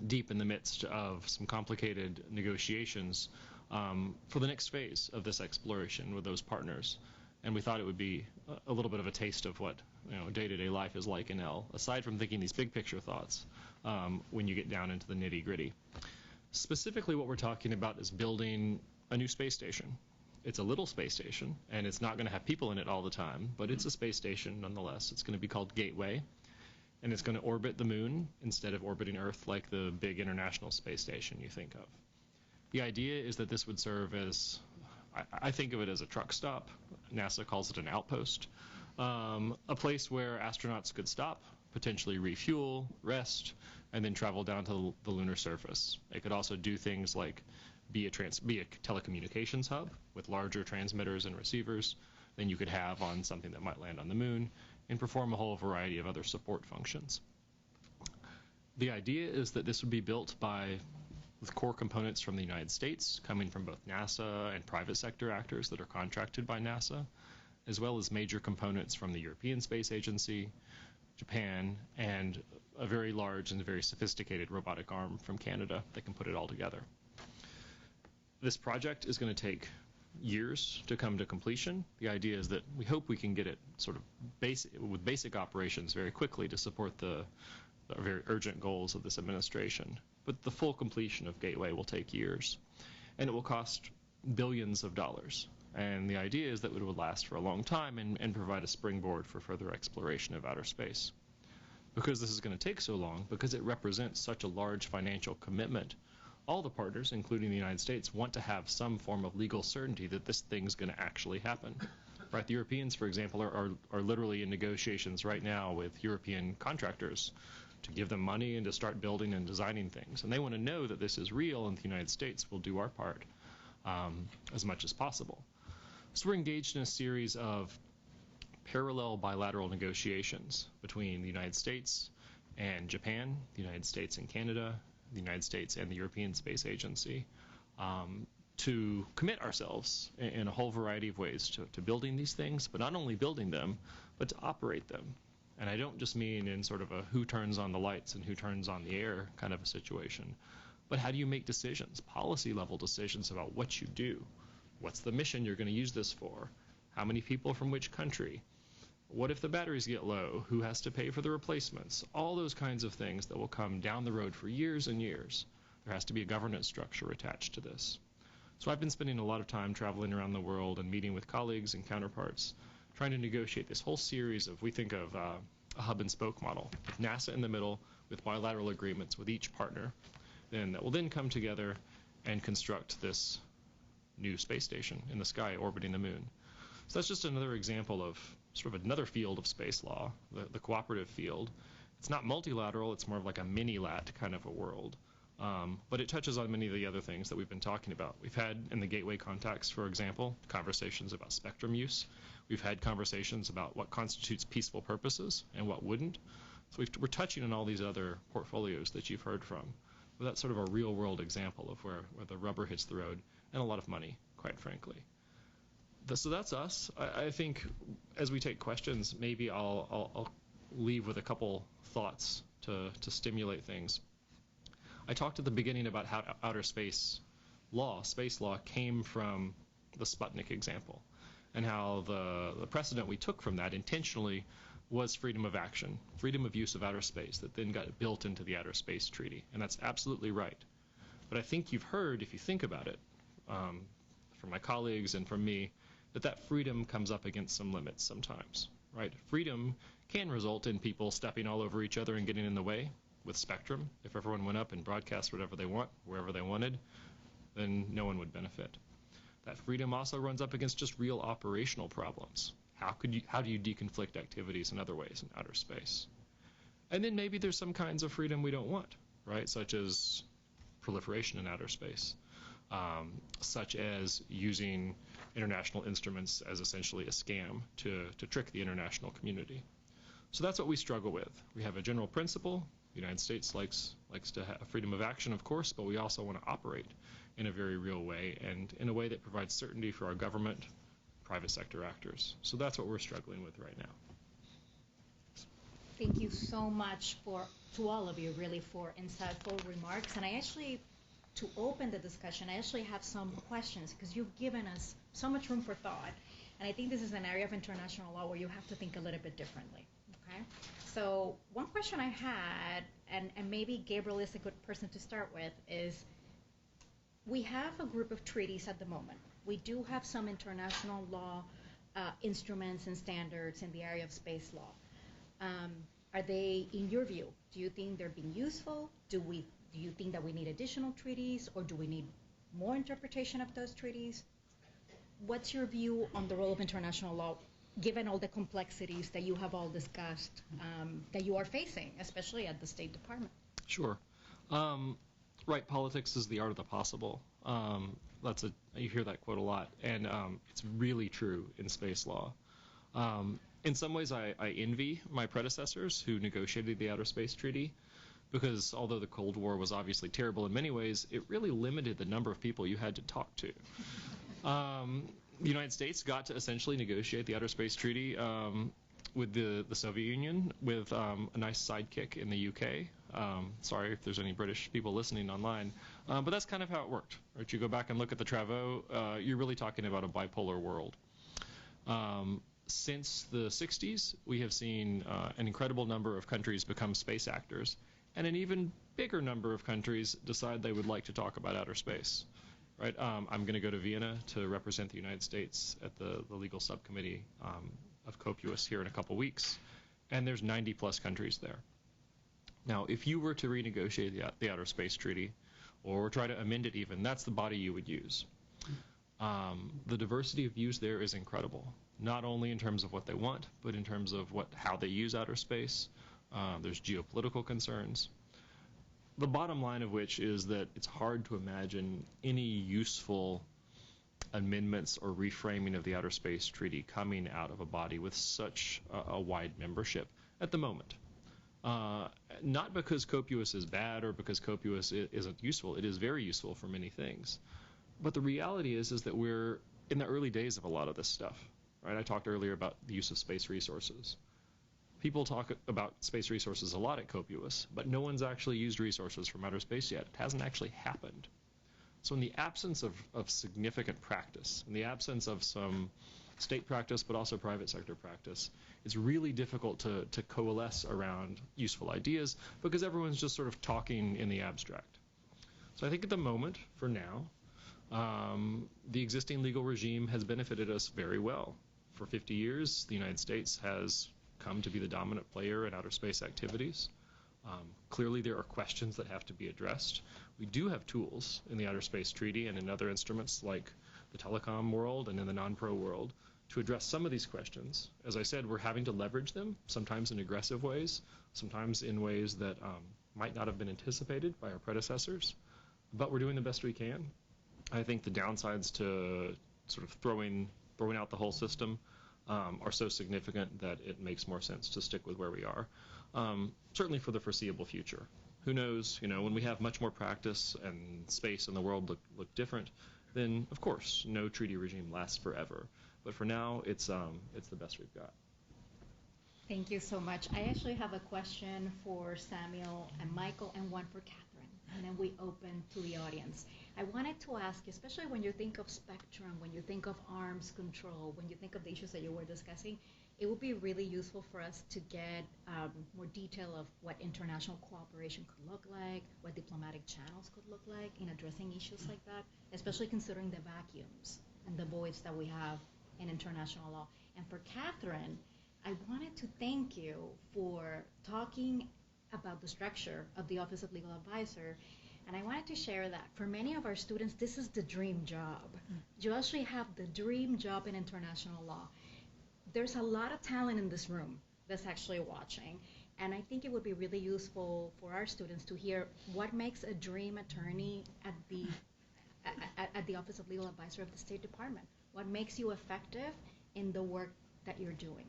deep in the midst of some complicated negotiations for the next phase of this exploration with those partners. And we thought it would be a little bit of a taste of what day-to-day life is like in L, aside from thinking these big picture thoughts when you get down into the nitty-gritty. Specifically, what we're talking about is building a new space station. It's a little space station, and it's not going to have people in it all the time, but it's a space station nonetheless. It's going to be called Gateway, and it's going to orbit the moon instead of orbiting Earth like the big International Space Station you think of. The idea is that this would serve as, I think of it as a truck stop. NASA calls it an outpost, a place where astronauts could stop, potentially refuel, rest, and then travel down to the lunar surface. They could also do things like be a telecommunications hub with larger transmitters and receivers than you could have on something that might land on the moon, and perform a whole variety of other support functions. The idea is that this would be built with core components from the United States, coming from both NASA and private sector actors that are contracted by NASA, as well as major components from the European Space Agency, Japan, and a very large and very sophisticated robotic arm from Canada that can put it all together. This project is going to take years to come to completion. The idea is that we hope we can get it sort of with basic operations very quickly to support the very urgent goals of this administration. But the full completion of Gateway will take years, and it will cost billions of dollars. And the idea is that it would last for a long time and provide a springboard for further exploration of outer space. Because this is going to take so long, because it represents such a large financial commitment, all the partners, including the United States, want to have some form of legal certainty that this thing's going to actually happen. Right? The Europeans, for example, are literally in negotiations right now with European contractors to give them money and to start building and designing things. And they want to know that this is real, and the United States will do our part as much as possible. So we're engaged in a series of parallel bilateral negotiations between the United States and Japan, the United States and Canada, the United States and the European Space Agency, to commit ourselves in a whole variety of ways to building these things, but not only building them, but to operate them. And I don't just mean in sort of a who turns on the lights and who turns on the air kind of a situation, but how do you make decisions, policy level decisions about what you do? What's the mission you're going to use this for? How many people from which country? What if the batteries get low? Who has to pay for the replacements? All those kinds of things that will come down the road for years and years. There has to be a governance structure attached to this. So I've been spending a lot of time traveling around the world and meeting with colleagues and counterparts, trying to negotiate this whole series of, we think of a hub and spoke model, with NASA in the middle, with bilateral agreements with each partner, that will then come together and construct this new space station in the sky orbiting the moon. So that's just another example of sort of another field of space law, the cooperative field. It's not multilateral, it's more of like a mini-lat kind of a world. But it touches on many of the other things that we've been talking about. We've had, in the Gateway context, for example, conversations about spectrum use. We've had conversations about what constitutes peaceful purposes and what wouldn't. So we're touching on all these other portfolios that you've heard from. But that's sort of a real-world example of where the rubber hits the road, and a lot of money, quite frankly. So that's us. I think as we take questions, maybe I'll leave with a couple thoughts to stimulate things. I talked at the beginning about how outer space law came from the Sputnik example, and how the precedent we took from that intentionally was freedom of action, freedom of use of outer space that then got built into the Outer Space Treaty, and that's absolutely right. But I think you've heard, if you think about it, from my colleagues and from me, that freedom comes up against some limits sometimes, right? Freedom can result in people stepping all over each other and getting in the way. With spectrum, if everyone went up and broadcast whatever they want, wherever they wanted, then no one would benefit. That freedom also runs up against just real operational problems. How do you deconflict activities in other ways in outer space? And then maybe there's some kinds of freedom we don't want, right? Such as proliferation in outer space, such as using international instruments as essentially a scam to trick the international community. So that's what we struggle with. We have a general principle. The United States likes to have freedom of action, of course, but we also want to operate in a very real way and in a way that provides certainty for our government, private sector actors. So that's what we're struggling with right now. Thank you so much to all of you, really, for insightful remarks. And to open the discussion, I actually have some questions because you've given us so much room for thought. And I think this is an area of international law where you have to think a little bit differently, okay? So one question I had, and maybe Gabriel is a good person to start with, is we have a group of treaties at the moment. We do have some international law instruments and standards in the area of space law. Are they, in your view, do you think they're being useful? Do you think that we need additional treaties, or do we need more interpretation of those treaties? What's your view on the role of international law, given all the complexities that you have all discussed, that you are facing, especially at the State Department? Sure. Right, politics is the art of the possible. You hear that quote a lot, and it's really true in space law. In some ways, I envy my predecessors who negotiated the Outer Space Treaty, because although the Cold War was obviously terrible in many ways, it really limited the number of people you had to talk to. The United States got to essentially negotiate the Outer Space Treaty with the Soviet Union with a nice sidekick in the UK. Sorry if there's any British people listening online, but that's kind of how it worked. Right? You go back and look at the Travaux, you're really talking about a bipolar world. Since the 60s, we have seen an incredible number of countries become space actors, and an even bigger number of countries decide they would like to talk about outer space. Right? I'm going to go to Vienna to represent the United States at the legal subcommittee of COPUOS here in a couple weeks, and there's 90 plus countries there. Now, if you were to renegotiate the Outer Space Treaty, or try to amend it even, that's the body you would use. The diversity of views there is incredible, not only in terms of what they want, but in terms of how they use outer space. There's geopolitical concerns. The bottom line of which is that it's hard to imagine any useful amendments or reframing of the Outer Space Treaty coming out of a body with such a wide membership at the moment. Not because COPUOS is bad or because COPUOS isn't useful. It is very useful for many things. But the reality is that we're in the early days of a lot of this stuff. Right? I talked earlier about the use of space resources. People talk about space resources a lot at COPUOS, but no one's actually used resources from outer space yet. It hasn't actually happened. So in the absence of significant practice, in the absence of some state practice, but also private sector practice, it's really difficult to coalesce around useful ideas because everyone's just sort of talking in the abstract. So I think at the moment, for now, the existing legal regime has benefited us very well. For 50 years, the United States has come to be the dominant player in outer space activities. Clearly, there are questions that have to be addressed. We do have tools in the Outer Space Treaty and in other instruments like the telecom world and in the non-pro world to address some of these questions. As I said, we're having to leverage them, sometimes in aggressive ways, sometimes in ways that might not have been anticipated by our predecessors, but we're doing the best we can. I think the downsides to sort of throwing out the whole system are so significant that it makes more sense to stick with where we are, certainly for the foreseeable future. Who knows, when we have much more practice and space and the world look different, then of course no treaty regime lasts forever. But for now, it's the best we've got. Thank you so much. I actually have a question for Samuel and Michael and one for Catherine, and then we open to the audience. I wanted to ask, especially when you think of spectrum, when you think of arms control, when you think of the issues that you were discussing, it would be really useful for us to get more detail of what international cooperation could look like, what diplomatic channels could look like in addressing issues like that, especially considering the vacuums and the voids that we have in international law. And for Catherine, I wanted to thank you for talking about the structure of the Office of Legal Advisor. And I wanted to share that for many of our students, this is the dream job. You actually have the dream job in international law. There's a lot of talent in this room that's actually watching. And I think it would be really useful for our students to hear what makes a dream attorney at the Office of Legal Advisor of the State Department. What makes you effective in the work that you're doing?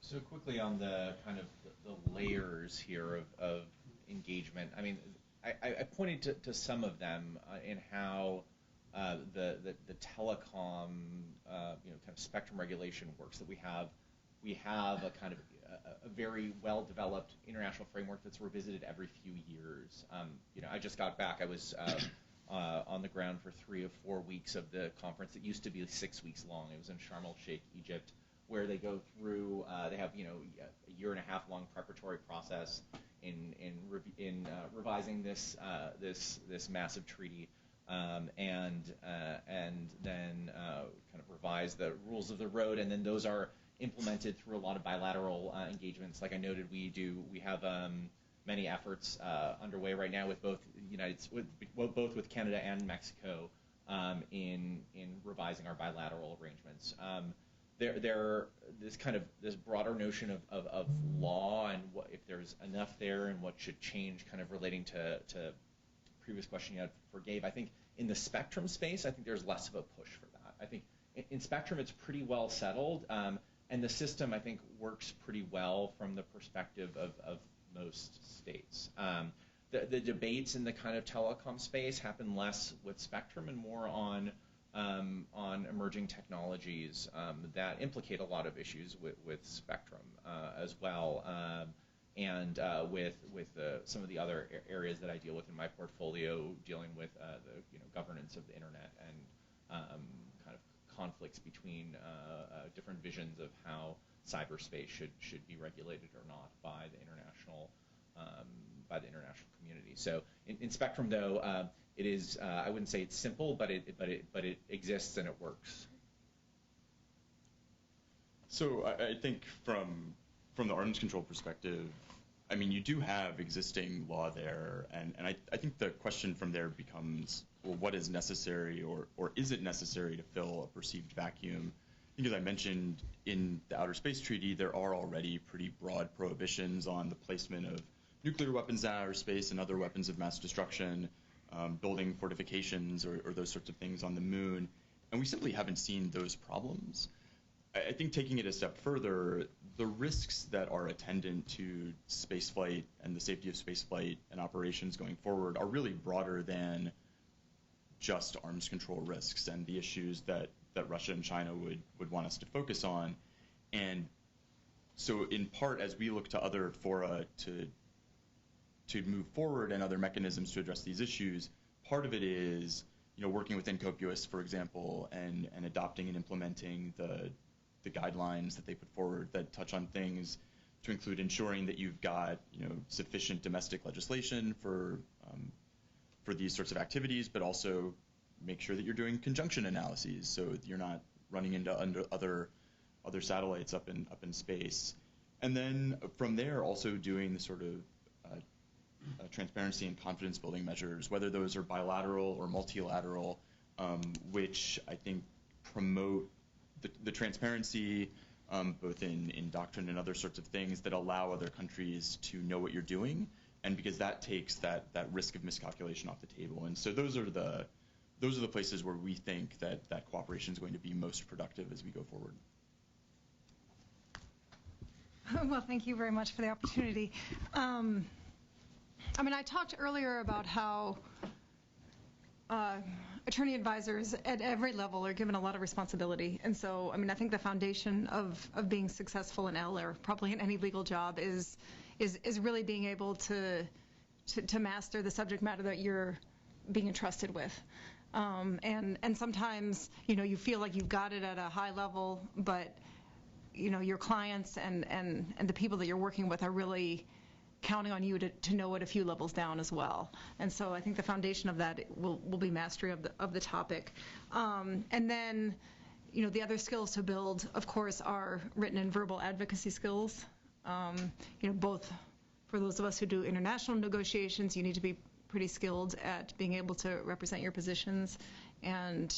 So quickly on the kind of the layers here of engagement. I mean, I pointed to some of them in how the telecom kind of spectrum regulation works. That we have a kind of a very well developed international framework that's revisited every few years. I just got back. I was on the ground for 3 or 4 weeks of the conference. It used to be 6 weeks long. It was in Sharm el-Sheikh, Egypt, where they go through. They have a year and a half long preparatory process in revising this massive treaty, and then kind of revise the rules of the road, and then those are implemented through a lot of bilateral engagements. Like I noted, we have many efforts underway right now with both both with Canada and Mexico in revising our bilateral arrangements. This broader notion of law and if there's enough there and what should change, kind of relating to previous question you had for Gabe, I think in the spectrum space, I think there's less of a push for that. I think in spectrum, it's pretty well settled, and the system, I think, works pretty well from the perspective of most states. The debates in the kind of telecom space happen less with spectrum and more on emerging technologies that implicate a lot of issues with spectrum as well, and with some of the other areas that I deal with in my portfolio, dealing with the governance of the internet and kind of conflicts between different visions of how cyberspace should be regulated or not by the international community. So in spectrum, though, it is I wouldn't say it's simple, but it exists and it works. So I think from the arms control perspective, I mean, you do have existing law there, and I think the question from there becomes, well, what is necessary or is it necessary to fill a perceived vacuum? Because I mentioned in the Outer Space Treaty, there are already pretty broad prohibitions on the placement of nuclear weapons in outer space and other weapons of mass destruction, building fortifications or those sorts of things on the moon, and we simply haven't seen those problems. I think taking it a step further, the risks that are attendant to spaceflight and the safety of spaceflight and operations going forward are really broader than just arms control risks and the issues that Russia and China would want us to focus on. And so in part, as we look to other fora to move forward and other mechanisms to address these issues, part of it is, working within COPUOS, for example, and adopting and implementing the guidelines that they put forward that touch on things to include ensuring that you've got, sufficient domestic legislation for these sorts of activities, but also make sure that you're doing conjunction analyses so that you're not running into other satellites up in space. And then from there, also doing the sort of transparency and confidence building measures, whether those are bilateral or multilateral, which I think promote the transparency, both in doctrine and other sorts of things that allow other countries to know what you're doing, and because that takes that risk of miscalculation off the table. And so those are the places where we think that cooperation is going to be most productive as we go forward. Well, thank you very much for the opportunity. I talked earlier about how attorney advisors at every level are given a lot of responsibility. And so, I think the foundation of being successful in L, or probably in any legal job, is really being able to master the subject matter that you're being entrusted with. And sometimes, you feel like you've got it at a high level, but, your clients and the people that you're working with are really counting on you to know it a few levels down as well. And so I think the foundation of that will be mastery of the topic. And then, the other skills to build, of course, are written and verbal advocacy skills. Both for those of us who do international negotiations, you need to be pretty skilled at being able to represent your positions and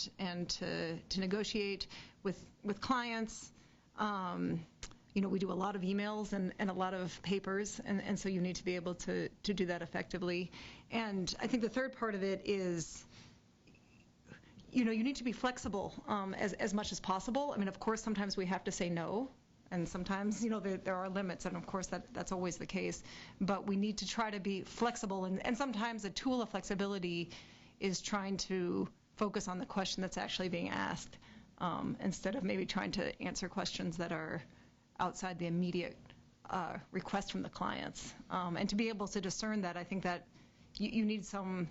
to negotiate with clients. We do a lot of emails and a lot of papers, and so you need to be able to do that effectively. And I think the third part of it is, you need to be flexible as much as possible. Of course, sometimes we have to say no, and sometimes, there are limits, and of course that's always the case. But we need to try to be flexible, and sometimes a tool of flexibility is trying to focus on the question that's actually being asked, instead of maybe trying to answer questions that are outside the immediate request from the clients. And to be able to discern that, I think that you need some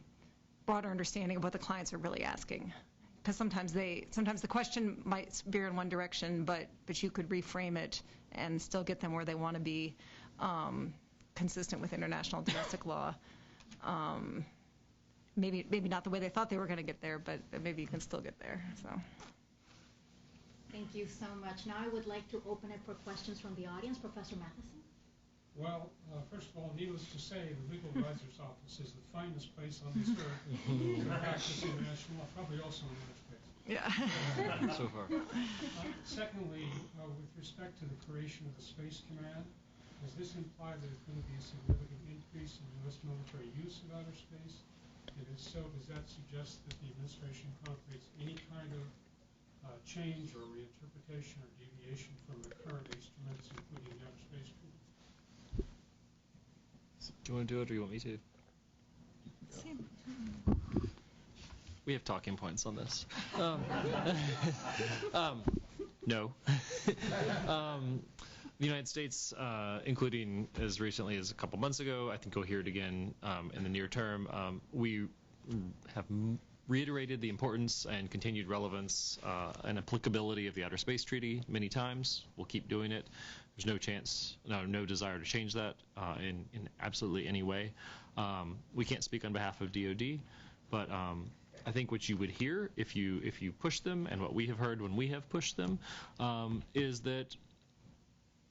broader understanding of what the clients are really asking. Because sometimes the question might veer in one direction, but you could reframe it and still get them where they want to be, consistent with international domestic law. Maybe not the way they thought they were going to get there, but maybe you can still get there. So. Thank you so much. Now I would like to open it for questions from the audience. Professor Matheson? Well, first of all, needless to say, the Legal Advisor's Office is the finest place on this earth to practice international law, probably also in that space. Yeah. So far. Secondly, with respect to the creation of the Space Command, does this imply that there's going to be a significant increase in U.S. military use of outer space? And if so, does that suggest that the administration contemplates any kind of change or reinterpretation or deviation from the current instruments, including the Outer Space Treaty? Do you want to do it, or you want me to? We have talking points on this. No. The United States, including as recently as a couple months ago, I think we'll hear it again in the near term, we have reiterated the importance and continued relevance and applicability of the Outer Space Treaty many times. We'll keep doing it. There's no chance, no desire to change that in absolutely any way. We can't speak on behalf of DoD, but I think what you would hear if you push them, and what we have heard when we have pushed them, is that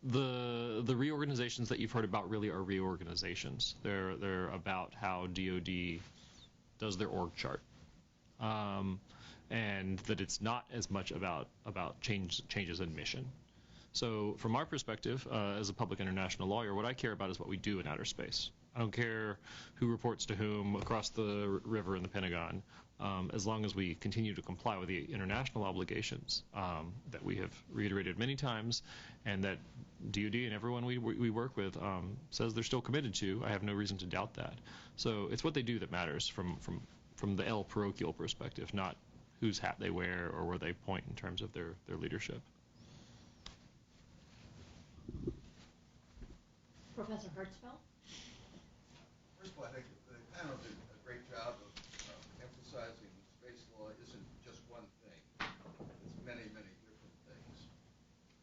the reorganizations that you've heard about really are reorganizations. They're about how DoD does their org chart, and that it's not as much about changes in mission. So from our perspective, as a public international lawyer, what I care about is what we do in outer space. I don't care who reports to whom across the river in the Pentagon, as long as we continue to comply with the international obligations that we have reiterated many times, and that DoD and everyone we work with says they're still committed to. I have no reason to doubt that. So it's what they do that matters from the L parochial perspective, not whose hat they wear or where they point in terms of their leadership. Professor Hertzfeld? First of all, I think the panel did a great job of emphasizing space law isn't just one thing. It's many, many different things.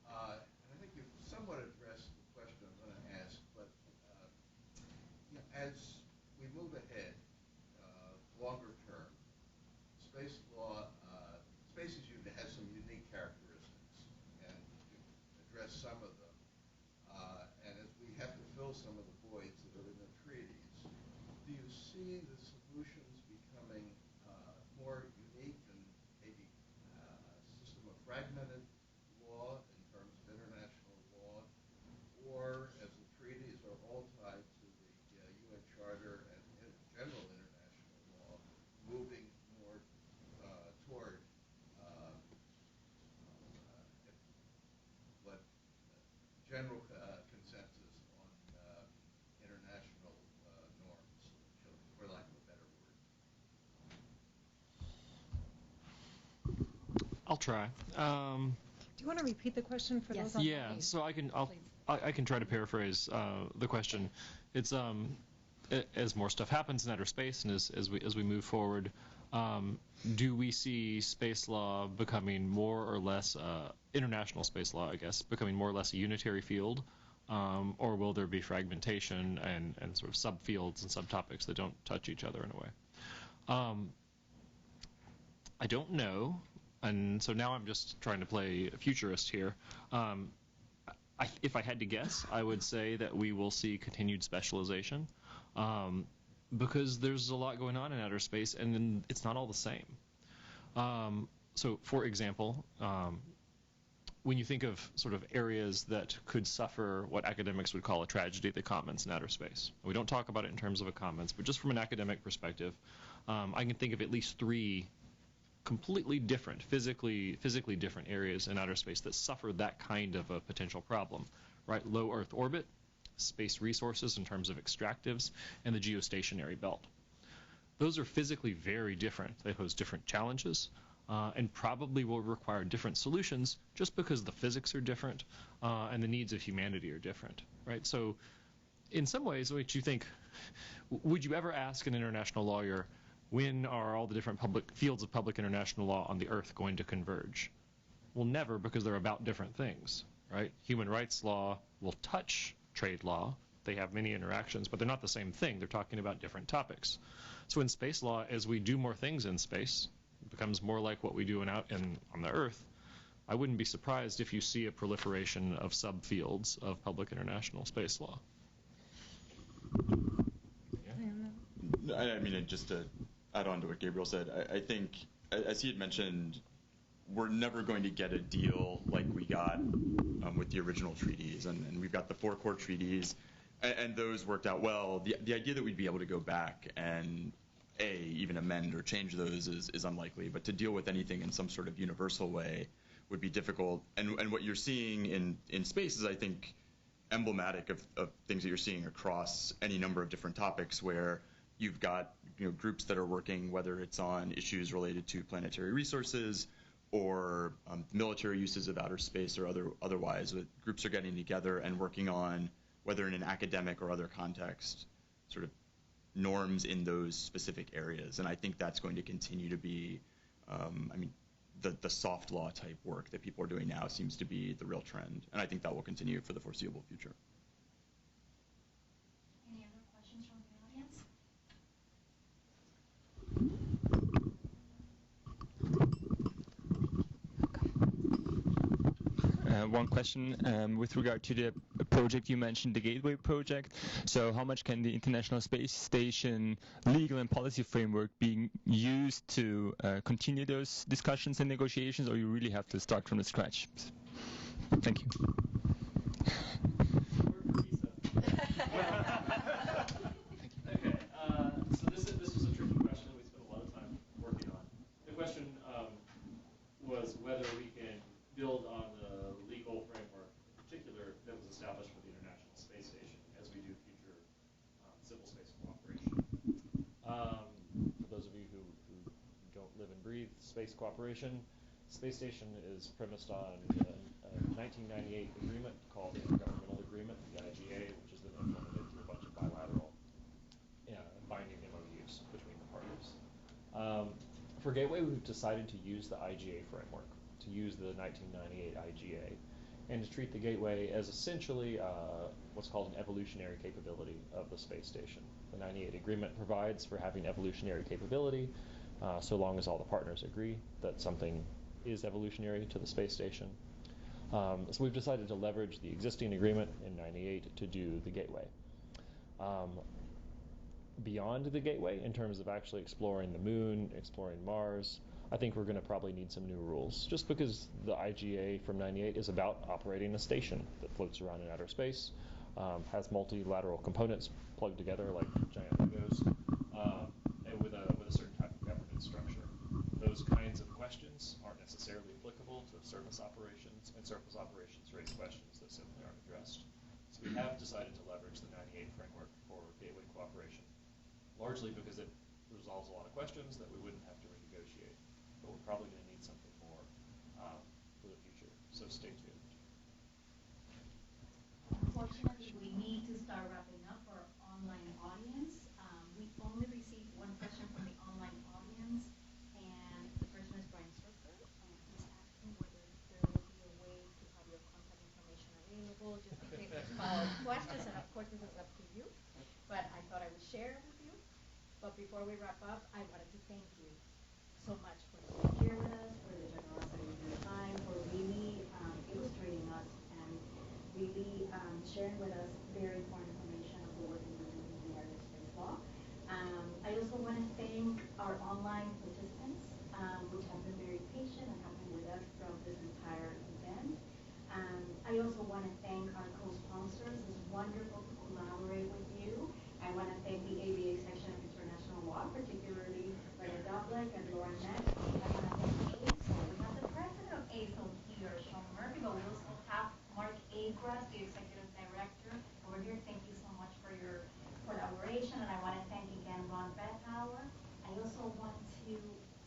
And I think you've somewhat addressed the question I'm going to ask, but as we move ahead, longer term, space law, space has some unique characteristics, and you address some of them. And as we have to fill some of the voids that are in the treaties, do you see the solutions becoming more unique and maybe a system of fragmented law in terms of international law, or as the treaties are all tied to the UN Charter and general international law, moving more toward what general consensus on international norms, for lack of a better word? I'll try. Do you want to repeat the question for Yes. those on? Yeah, so I can try to paraphrase the question. It's as more stuff happens in outer space, and as we move forward, do we see space law becoming more or less international space law, I guess, becoming more or less a unitary field, or will there be fragmentation and sort of subfields and subtopics that don't touch each other in a way? I don't know. And so now I'm just trying to play a futurist here. If I had to guess, I would say that we will see continued specialization because there's a lot going on in outer space, and then it's not all the same. So, for example, when you think of sort of areas that could suffer what academics would call a tragedy, the commons in outer space. We don't talk about it in terms of a commons, but just from an academic perspective, I can think of at least 3 completely different, physically different areas in outer space that suffer that kind of a potential problem, right? Low Earth orbit, space resources in terms of extractives, and the geostationary belt. Those are physically very different. They pose different challenges and probably will require different solutions just because the physics are different and the needs of humanity are different, right? So in some ways, what you think, would you ever ask an international lawyer, when are all the different fields of public international law on the Earth going to converge? Well, never, because they're about different things, right? Human rights law will touch trade law. They have many interactions, but they're not the same thing. They're talking about different topics. So in space law, as we do more things in space, it becomes more like what we do on the Earth. I wouldn't be surprised if you see a proliferation of subfields of public international space law. I mean, just to add on to what Gabriel said, I think, as he had mentioned, we're never going to get a deal like we got with the original treaties, and we've got the 4 core treaties, and those worked out well. The idea that we'd be able to go back and even amend or change those is unlikely, but to deal with anything in some sort of universal way would be difficult. And what you're seeing in space is, I think, emblematic of things that you're seeing across any number of different topics, where you've got groups that are working, whether it's on issues related to planetary resources or military uses of outer space or otherwise. Groups are getting together and working on, whether in an academic or other context, sort of norms in those specific areas. And I think that's going to continue to be, the soft law type work that people are doing now seems to be the real trend. And I think that will continue for the foreseeable future. Any other questions from the audience? One question with regard to the project you mentioned, the Gateway project. So how much can the International Space Station legal and policy framework be used to continue those discussions and negotiations, or you really have to start from the scratch? Thank you. Okay, so this was a tricky question that we spent a lot of time working on. The question was whether we can build on the legal framework, in particular, that was established for the International Space Station as we do future civil space cooperation. For those of you who don't live and breathe space cooperation, Space Station is premised on a 1998 agreement called the Intergovernmental Agreement, the IGA, which has been implemented through a bunch of bilateral binding MOUs between the parties. For Gateway, we've decided to use the IGA framework, to use the 1998 IGA, and to treat the Gateway as essentially what's called an evolutionary capability of the space station. The 98 agreement provides for having evolutionary capability so long as all the partners agree that something is evolutionary to the space station. So we've decided to leverage the existing agreement in 98 to do the Gateway. Beyond the Gateway, in terms of actually exploring the moon, exploring Mars, I think we're going to probably need some new rules, just because the IGA from 98 is about operating a station that floats around in outer space, has multilateral components plugged together like giant Legos, and with a certain type of governance structure. Those kinds of questions aren't necessarily applicable to surface operations, and surface operations raise questions that simply aren't addressed. So we have decided to leverage the 98 framework for Gateway cooperation, largely because it resolves a lot of questions that we wouldn't have to renegotiate. But we're probably going to need something more for the future, so stay tuned. Unfortunately, we need to start wrapping up for our online audience. We only received one question from the online audience, and the person is Brian Surfer, and he's asking whether there will be a way to have your contact information available, just in case there's follow-up questions, and of course this is up to you, but I thought I would share it with you. But before we wrap up, I wanted to thank you so much for being here with us, for the generosity of your time, for really illustrating us and really sharing with us very important information of the work that we're doing in the area of space law. I also want to thank our online participants, which have been very patient and have been with us throughout this entire event. I also want to thank our co-sponsors. It's wonderful to collaborate with you. I want to thank the ABA section of International Law, particularly Rene Doblick and Lauren Neck. I want to thank ASO. We have the president of ASO here, Sean Murphy, but we also have Mark Agras, the executive director over here. Thank you so much for your collaboration. And I want to thank again Ron Bethauer. I also want to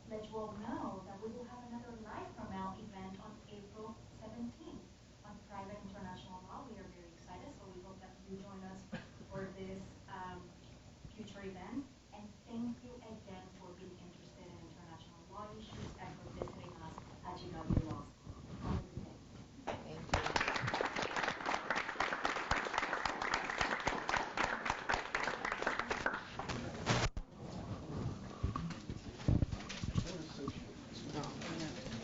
let you all know that we will have another Live from L event on April 17th on private international law. We are very excited, so we hope that you join us for this future event.